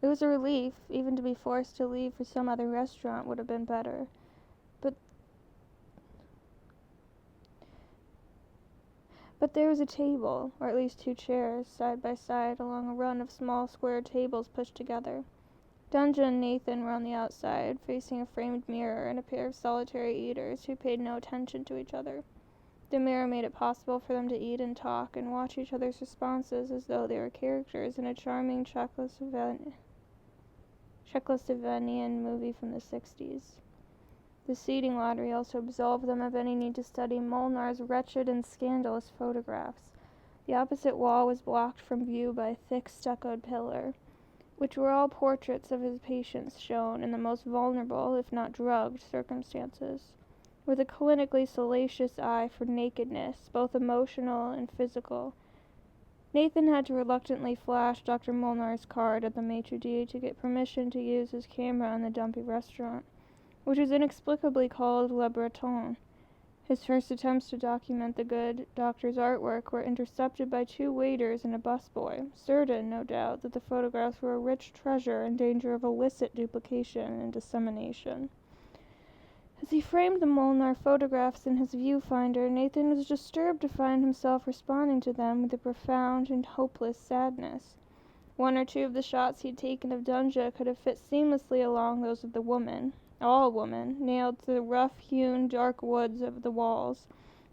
It was a relief. Even to be forced to leave for some other restaurant would have been better. But there was a table, or at least two chairs, side by side along a run of small square tables pushed together. Dunja and Nathan were on the outside, facing a framed mirror and a pair of solitary eaters who paid no attention to each other. The mirror made it possible for them to eat and talk and watch each other's responses as though they were characters in a charming Czechoslovakian movie from the 60s. The seating lottery also absolved them of any need to study Molnar's wretched and scandalous photographs. The opposite wall was blocked from view by a thick stuccoed pillar, which were all portraits of his patients shown in the most vulnerable, if not drugged, circumstances, with a clinically salacious eye for nakedness, both emotional and physical. Nathan had to reluctantly flash Dr. Molnar's card at the maitre d' to get permission to use his camera in the dumpy restaurant, which was inexplicably called Le Breton. His first attempts to document the good doctor's artwork were intercepted by 2 waiters and a busboy, certain, no doubt, that the photographs were a rich treasure in danger of illicit duplication and dissemination. As he framed the Molnar photographs in his viewfinder, Nathan was disturbed to find himself responding to them with a profound and hopeless sadness. 1 or 2 of the shots he had taken of Dunja could have fit seamlessly along those of the woman, all woman, nailed to the rough-hewn dark woods of the walls,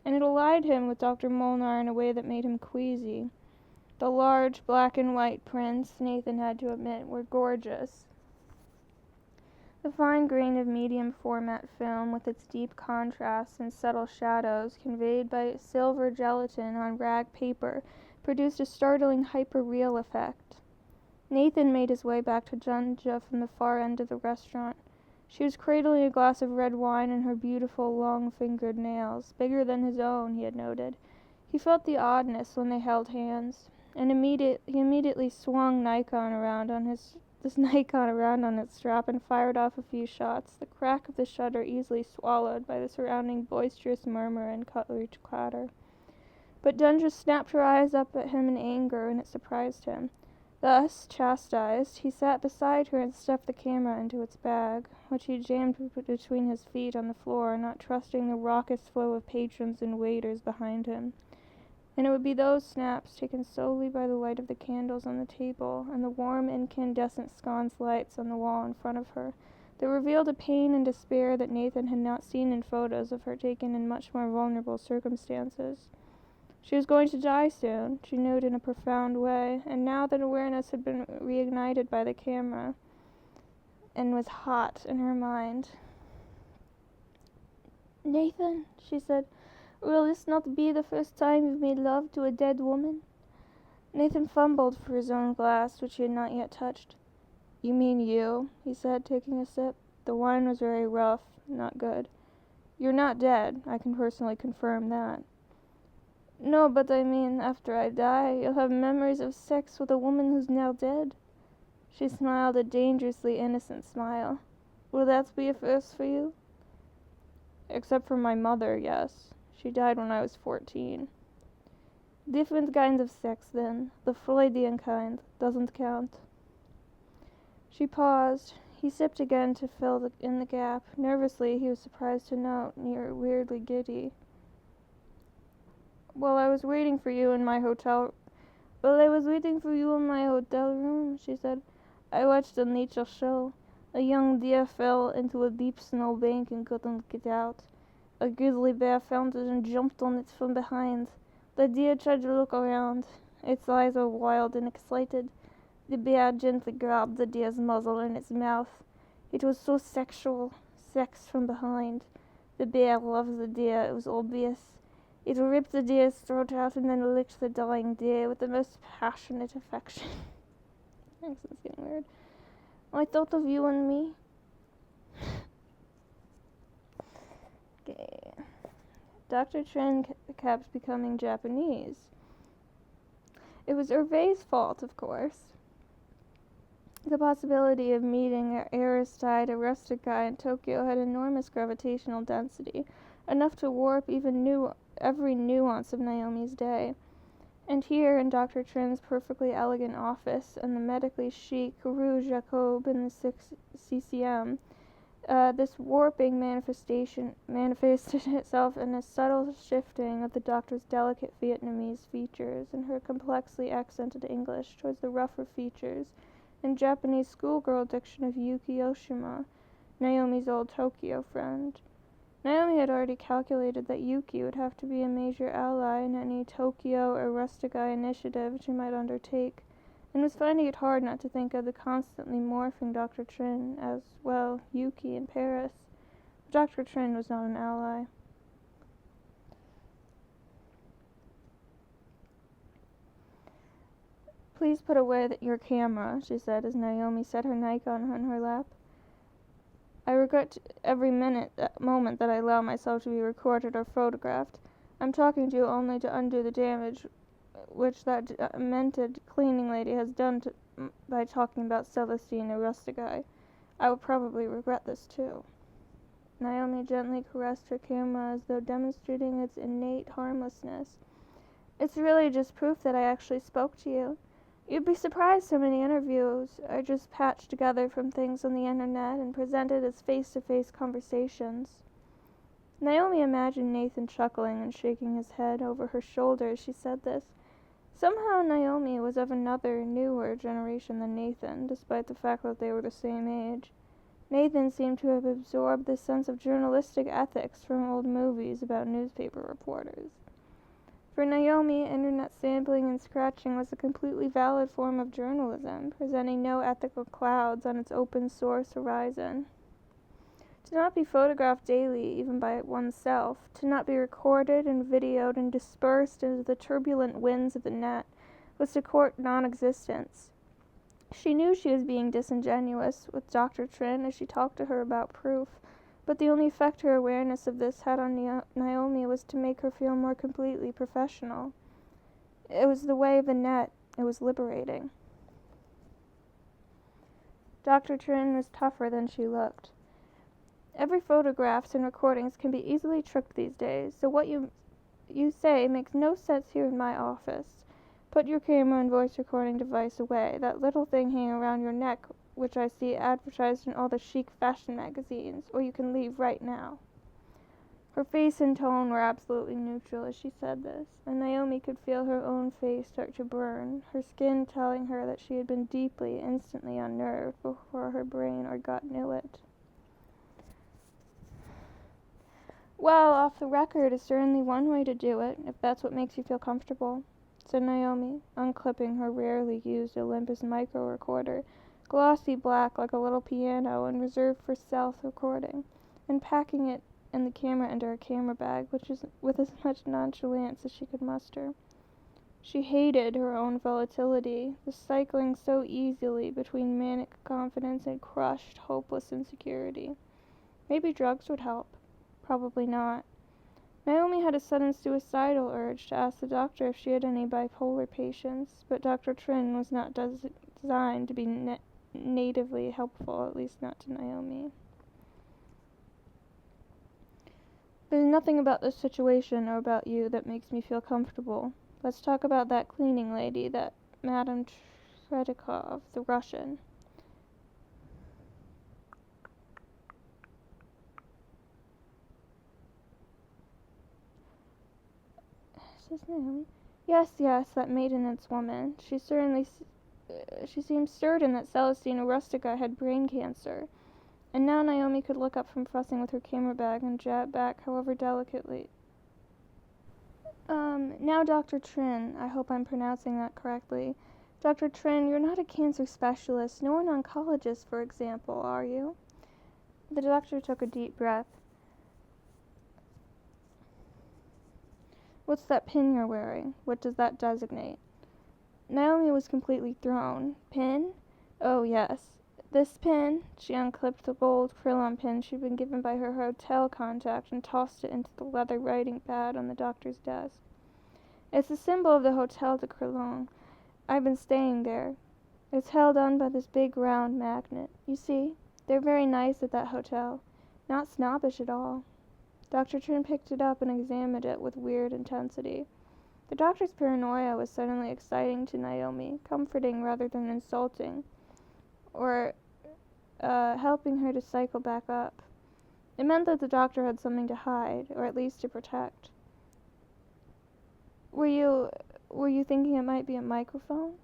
and it allied him with Dr. Molnar in a way that made him queasy. The large black and white prints, Nathan had to admit, were gorgeous. The fine grain of medium format film, with its deep contrasts and subtle shadows conveyed by silver gelatin on rag paper, produced a startling hyper-real effect. Nathan made his way back to Dunja from the far end of the restaurant. She was cradling a glass of red wine in her beautiful, long-fingered nails, bigger than his own, he had noted. He felt the oddness when they held hands, and he immediately swung Nikon around on its strap and fired off a few shots, the crack of the shutter easily swallowed by the surrounding boisterous murmur and cutlery clatter. But Dunja snapped her eyes up at him in anger, and it surprised him. Thus, chastised, he sat beside her and stuffed the camera into its bag, which he jammed between his feet on the floor, not trusting the raucous flow of patrons and waiters behind him. And it would be those snaps, taken solely by the light of the candles on the table and the warm incandescent sconce lights on the wall in front of her, that revealed a pain and despair that Nathan had not seen in photos of her taken in much more vulnerable circumstances. She was going to die soon, she knew it in a profound way, and now that awareness had been reignited by the camera and was hot in her mind. "Nathan," she said, "will this not be the first time you've made love to a dead woman?" Nathan fumbled for his own glass, which he had not yet touched. "You mean you?" he said, taking a sip. The wine was very rough, not good. "You're not dead, I can personally confirm that." "No, but I mean, after I die, you'll have memories of sex with a woman who's now dead?" She smiled a dangerously innocent smile. "Will that be a first for you?" "Except for my mother, yes. She died when I was 14. "Different kind of sex, then. The Freudian kind. Doesn't count." She paused. He sipped again to fill in the gap. Nervously, he was surprised to note, weirdly giddy. While I was waiting for you in my hotel room, she said, "I watched a nature show. A young deer fell into a deep snow bank and couldn't get out. A grizzly bear found it and jumped on it from behind. The deer tried to look around. Its eyes were wild and excited. The bear gently grabbed the deer's muzzle in its mouth. It was so sexual. Sex from behind. The bear loves the deer, it was obvious. It ripped the deer's throat out and then licked the dying deer with the most passionate affection." Accent's getting weird. "I thought of you and me." Okay. Dr. Tren kept becoming Japanese. It was Hervé's fault, of course. The possibility of meeting Aristide, a rustic guy in Tokyo, had enormous gravitational density, enough to warp even every nuance of Naomi's day. And here, in Dr. Tren's perfectly elegant office and the medically chic Rue Jacob in the 6th CCM, this warping manifested itself in a subtle shifting of the doctor's delicate Vietnamese features and her complexly accented English towards the rougher features and Japanese schoolgirl diction of Yuki Oshima, Naomi's old Tokyo friend. Naomi had already calculated that Yuki would have to be a major ally in any Tokyo or Rustigai initiative she might undertake, and was finding it hard not to think of the constantly morphing Dr. Trin as, well, Yuki in Paris. Dr. Trin was not an ally. "Please put away your camera," she said as Naomi set her Nikon on her lap. "I regret every moment that I allow myself to be recorded or photographed. I'm talking to you only to undo the damage which that demented cleaning lady has done by talking about Celestine Rustigai. I will probably regret this too." Naomi gently caressed her camera as though demonstrating its innate harmlessness. "It's really just proof that I actually spoke to you. You'd be surprised how many interviews are just patched together from things on the internet and presented as face-to-face conversations." Naomi imagined Nathan chuckling and shaking his head over her shoulder as she said this. Somehow Naomi was of another, newer generation than Nathan, despite the fact that they were the same age. Nathan seemed to have absorbed this sense of journalistic ethics from old movies about newspaper reporters. For Naomi, internet sampling and scratching was a completely valid form of journalism, presenting no ethical clouds on its open-source horizon. To not be photographed daily, even by oneself, to not be recorded and videoed and dispersed into the turbulent winds of the net, was to court non-existence. She knew she was being disingenuous with Dr. Trin as she talked to her about proof, but the only effect her awareness of this had on Naomi was to make her feel more completely professional. It was the way of the net. It was liberating. Dr. Trin was tougher than she looked. "Every photographs and recordings can be easily tricked these days, so what you say makes no sense here in my office. Put your camera and voice recording device away, that little thing hanging around your neck which I see advertised in all the chic fashion magazines, or you can leave right now." Her face and tone were absolutely neutral as she said this, and Naomi could feel her own face start to burn, her skin telling her that she had been deeply, instantly unnerved before her brain or gut knew it. "Well, off the record is certainly one way to do it, if that's what makes you feel comfortable," said Naomi, unclipping her rarely used Olympus micro recorder, glossy black like a little piano and reserved for self-recording, and packing it and the camera into her camera bag, with as much nonchalance as she could muster. She hated her own volatility, the cycling so easily between manic confidence and crushed, hopeless insecurity. Maybe drugs would help. Probably not. Naomi had a sudden suicidal urge to ask the doctor if she had any bipolar patients, but Dr. Trin was not designed to be natively helpful, at least not to Naomi. "There's nothing about this situation or about you that makes me feel comfortable. Let's talk about that cleaning lady, that Madame Tretyakov, the Russian." Says Naomi. Yes, that maintenance woman. She seemed certain that Celestina Rustica had brain cancer. And now Naomi could look up from fussing with her camera bag and jab back, however delicately. Now Dr. Trin, I hope I'm pronouncing that correctly. Dr. Trin, you're not a cancer specialist, nor an oncologist, for example, are you?" The doctor took a deep breath. "What's that pin you're wearing? What does that designate?" Naomi was completely thrown. "Pin? Oh, yes. This pin?" She unclipped the gold Krillon pin she'd been given by her hotel contact and tossed it into the leather writing pad on the doctor's desk. "It's the symbol of the Hotel de Krillon. I've been staying there. It's held on by this big round magnet. You see, they're very nice at that hotel. Not snobbish at all." Dr. Trin picked it up and examined it with weird intensity. The doctor's paranoia was suddenly exciting to Naomi, comforting rather than insulting, or helping her to cycle back up. It meant that the doctor had something to hide, or at least to protect. Were you thinking it might be a microphone?"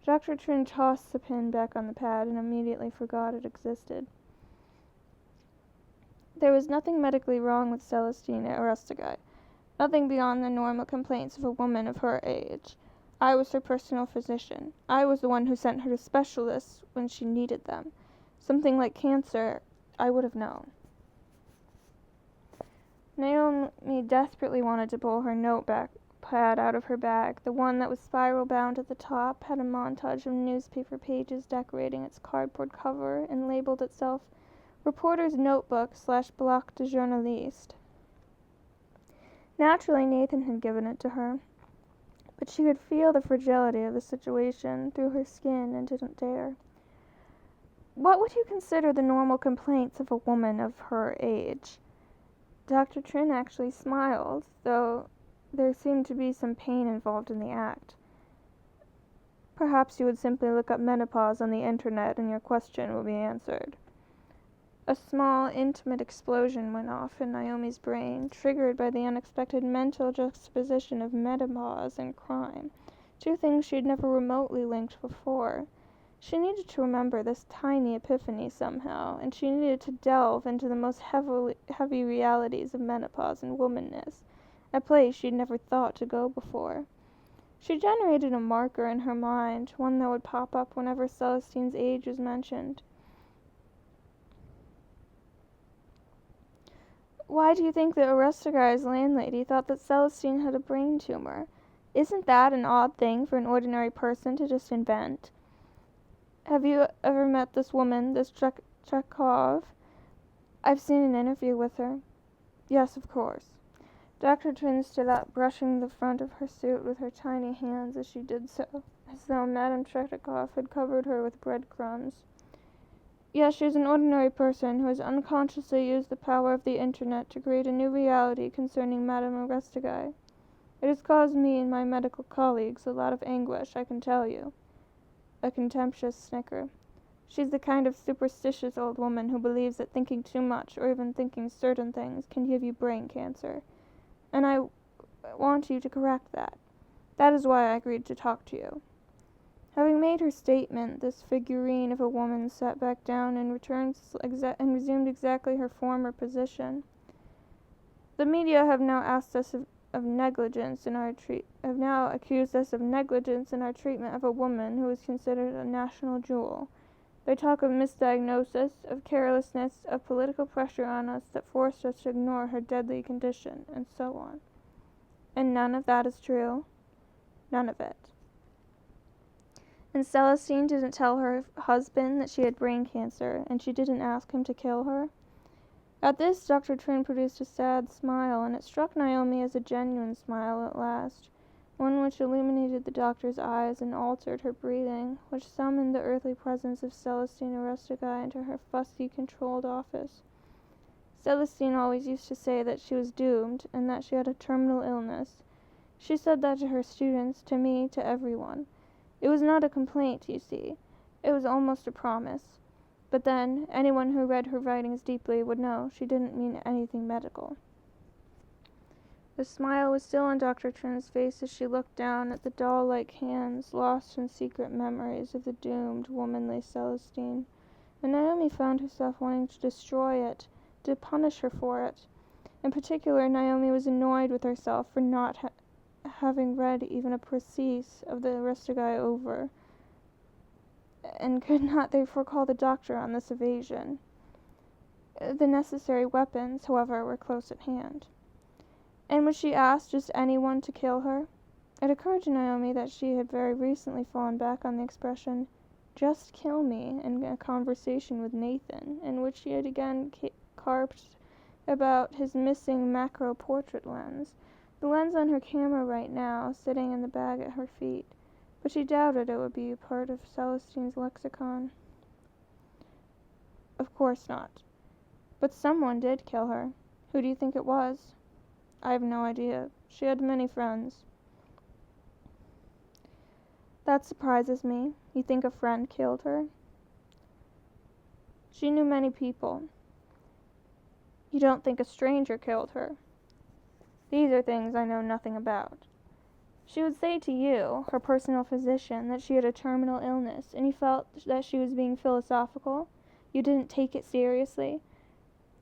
Dr. Trin tossed the pin back on the pad and immediately forgot it existed. There was nothing medically wrong with Celestine Aristogei, nothing beyond the normal complaints of a woman of her age. I was her personal physician. I was the one who sent her to specialists when she needed them. Something like cancer, I would have known. Naomi desperately wanted to pull her notepad out of her bag. The one that was spiral bound at the top had a montage of newspaper pages decorating its cardboard cover and labeled itself Reporter's Notebook / Bloc de Journaliste. Naturally, Nathan had given it to her, but she could feel the fragility of the situation through her skin and didn't dare. What would you consider the normal complaints of a woman of her age? Dr. Trin actually smiled, though there seemed to be some pain involved in the act. Perhaps you would simply look up menopause on the internet and your question will be answered. A small, intimate explosion went off in Naomi's brain, triggered by the unexpected mental juxtaposition of menopause and crime, two things she had never remotely linked before. She needed to remember this tiny epiphany somehow, and she needed to delve into the most heavy realities of menopause and womanness, a place she'd never thought to go before. She generated a marker in her mind, one that would pop up whenever Celestine's age was mentioned. Why do you think that Aristogei's landlady thought that Celestine had a brain tumor? Isn't that an odd thing for an ordinary person to just invent? Have you ever met this woman, this Chekhov? I've seen an interview with her. Yes, of course. Dr. Trin stood up, brushing the front of her suit with her tiny hands as she did so, as though Madame Chekhov had covered her with breadcrumbs. Yes, she is an ordinary person who has unconsciously used the power of the internet to create a new reality concerning Madame Aristogei. It has caused me and my medical colleagues a lot of anguish, I can tell you. A contemptuous snicker. She's the kind of superstitious old woman who believes that thinking too much, or even thinking certain things, can give you brain cancer. And I want you to correct that. That is why I agreed to talk to you. Having made her statement, this figurine of a woman sat back down and resumed exactly her former position. The media have now accused us of negligence in our treatment of a woman who is considered a national jewel. They talk of misdiagnosis, of carelessness, of political pressure on us that forced us to ignore her deadly condition, and so on. And none of that is true. None of it. And Celestine didn't tell her husband that she had brain cancer, and she didn't ask him to kill her. At this, Dr. Trin produced a sad smile, and it struck Naomi as a genuine smile at last, one which illuminated the doctor's eyes and altered her breathing, which summoned the earthly presence of Celestine Aristogei into her fussy, controlled office. Celestine always used to say that she was doomed, and that she had a terminal illness. She said that to her students, to me, to everyone. It was not a complaint, you see. It was almost a promise. But then, anyone who read her writings deeply would know she didn't mean anything medical. The smile was still on Dr. Trin's face as she looked down at the doll-like hands, lost in secret memories of the doomed, womanly Celestine, and Naomi found herself wanting to destroy it, to punish her for it. In particular, Naomi was annoyed with herself for not having read even a précis of the Aristogei over, and could not therefore call the doctor on this evasion. The necessary weapons, however, were close at hand. And would she ask just anyone to kill her? It occurred to Naomi that she had very recently fallen back on the expression, "just kill me," in a conversation with Nathan, in which she had again carped about his missing macro portrait lens, the lens on her camera right now, sitting in the bag at her feet, but she doubted it would be a part of Celestine's lexicon. Of course not. But someone did kill her. Who do you think it was? I have no idea. She had many friends. That surprises me. You think a friend killed her? She knew many people. You don't think a stranger killed her? These are things I know nothing about. She would say to you, her personal physician, that she had a terminal illness, and you felt that she was being philosophical. You didn't take it seriously.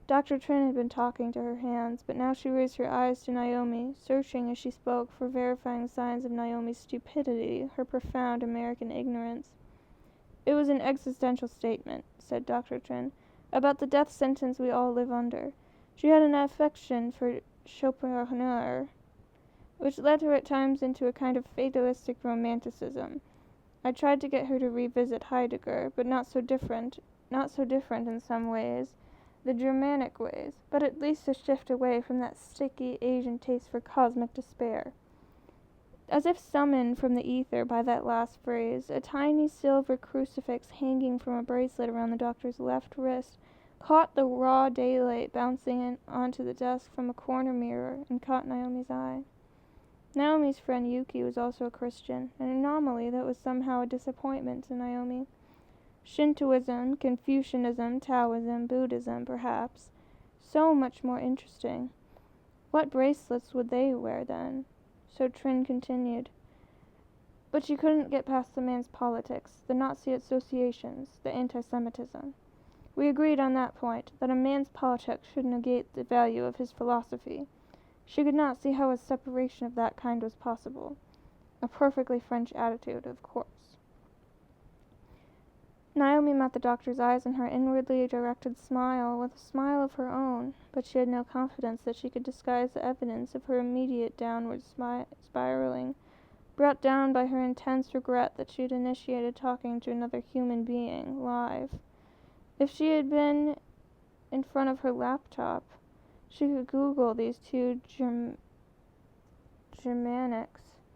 Dr. Trin had been talking to her hands, but now she raised her eyes to Naomi, searching as she spoke for verifying signs of Naomi's stupidity, her profound American ignorance. It was an existential statement, said Dr. Trin, about the death sentence we all live under. She had an affection for Schopenhauer, which led her at times into a kind of fatalistic romanticism. I tried to get her to revisit Heidegger, but not so different in some ways, the Germanic ways, but at least to shift away from that sticky Asian taste for cosmic despair. As if summoned from the ether by that last phrase, a tiny silver crucifix hanging from a bracelet around the doctor's left wrist caught the raw daylight bouncing onto the desk from a corner mirror and caught Naomi's eye. Naomi's friend Yuki was also a Christian, an anomaly that was somehow a disappointment to Naomi. Shintoism, Confucianism, Taoism, Buddhism, perhaps. So much more interesting. What bracelets would they wear then? So Trin continued. But she couldn't get past the man's politics, the Nazi associations, the anti-Semitism. We agreed on that point, that a man's politics should negate the value of his philosophy. She could not see how a separation of that kind was possible. A perfectly French attitude, of course. Naomi met the doctor's eyes in her inwardly directed smile with a smile of her own, but she had no confidence that she could disguise the evidence of her immediate downward spiraling, brought down by her intense regret that she had initiated talking to another human being, live. If she had been in front of her laptop, she could Google these two Germanics,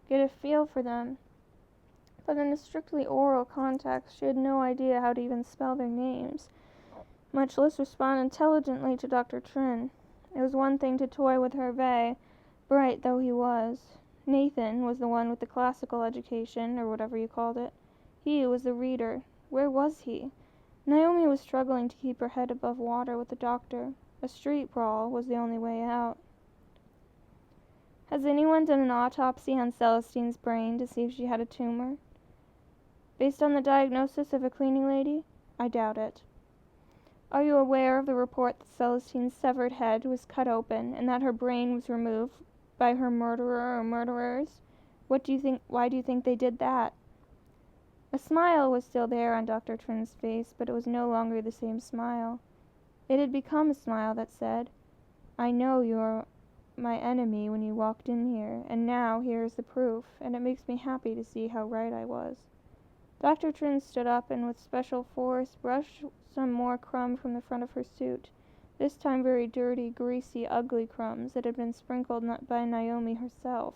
get a feel for them. But in a strictly oral context, she had no idea how to even spell their names, much less respond intelligently to Dr. Trin. It was one thing to toy with Hervé, bright though he was. Nathan was the one with the classical education, or whatever you called it. He was the reader. Where was he? Naomi was struggling to keep her head above water with the doctor. A street brawl was the only way out. Has anyone done an autopsy on Celestine's brain to see if she had a tumor? Based on the diagnosis of a cleaning lady? I doubt it. Are you aware of the report that Celestine's severed head was cut open and that her brain was removed by her murderer or murderers? Why do you think they did that? A smile was still there on Dr. Trin's face, but it was no longer the same smile. It had become a smile that said, I know you are my enemy when you walked in here, and now here is the proof, and it makes me happy to see how right I was. Dr. Trin stood up and with special force brushed some more crumb from the front of her suit, this time very dirty, greasy, ugly crumbs that had been sprinkled by Naomi herself.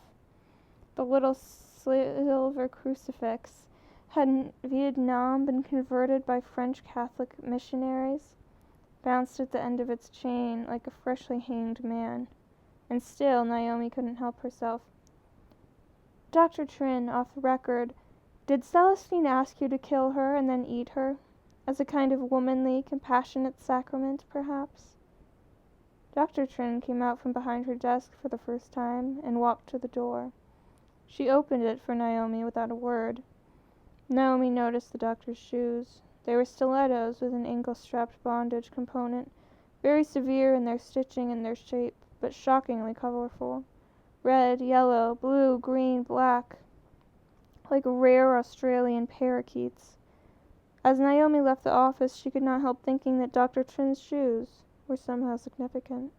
The little silver crucifix had in Vietnam been converted by French Catholic missionaries, bounced at the end of its chain like a freshly hanged man. And still Naomi couldn't help herself. Dr. Trin, off the record, did Celestine ask you to kill her and then eat her? As a kind of womanly, compassionate sacrament, perhaps? Dr. Trin came out from behind her desk for the first time and walked to the door. She opened it for Naomi without a word. Naomi noticed the doctor's shoes. They were stilettos with an ankle-strapped bondage component, very severe in their stitching and their shape, but shockingly colorful. Red, yellow, blue, green, black, like rare Australian parakeets. As Naomi left the office, she could not help thinking that Dr. Trin's shoes were somehow significant.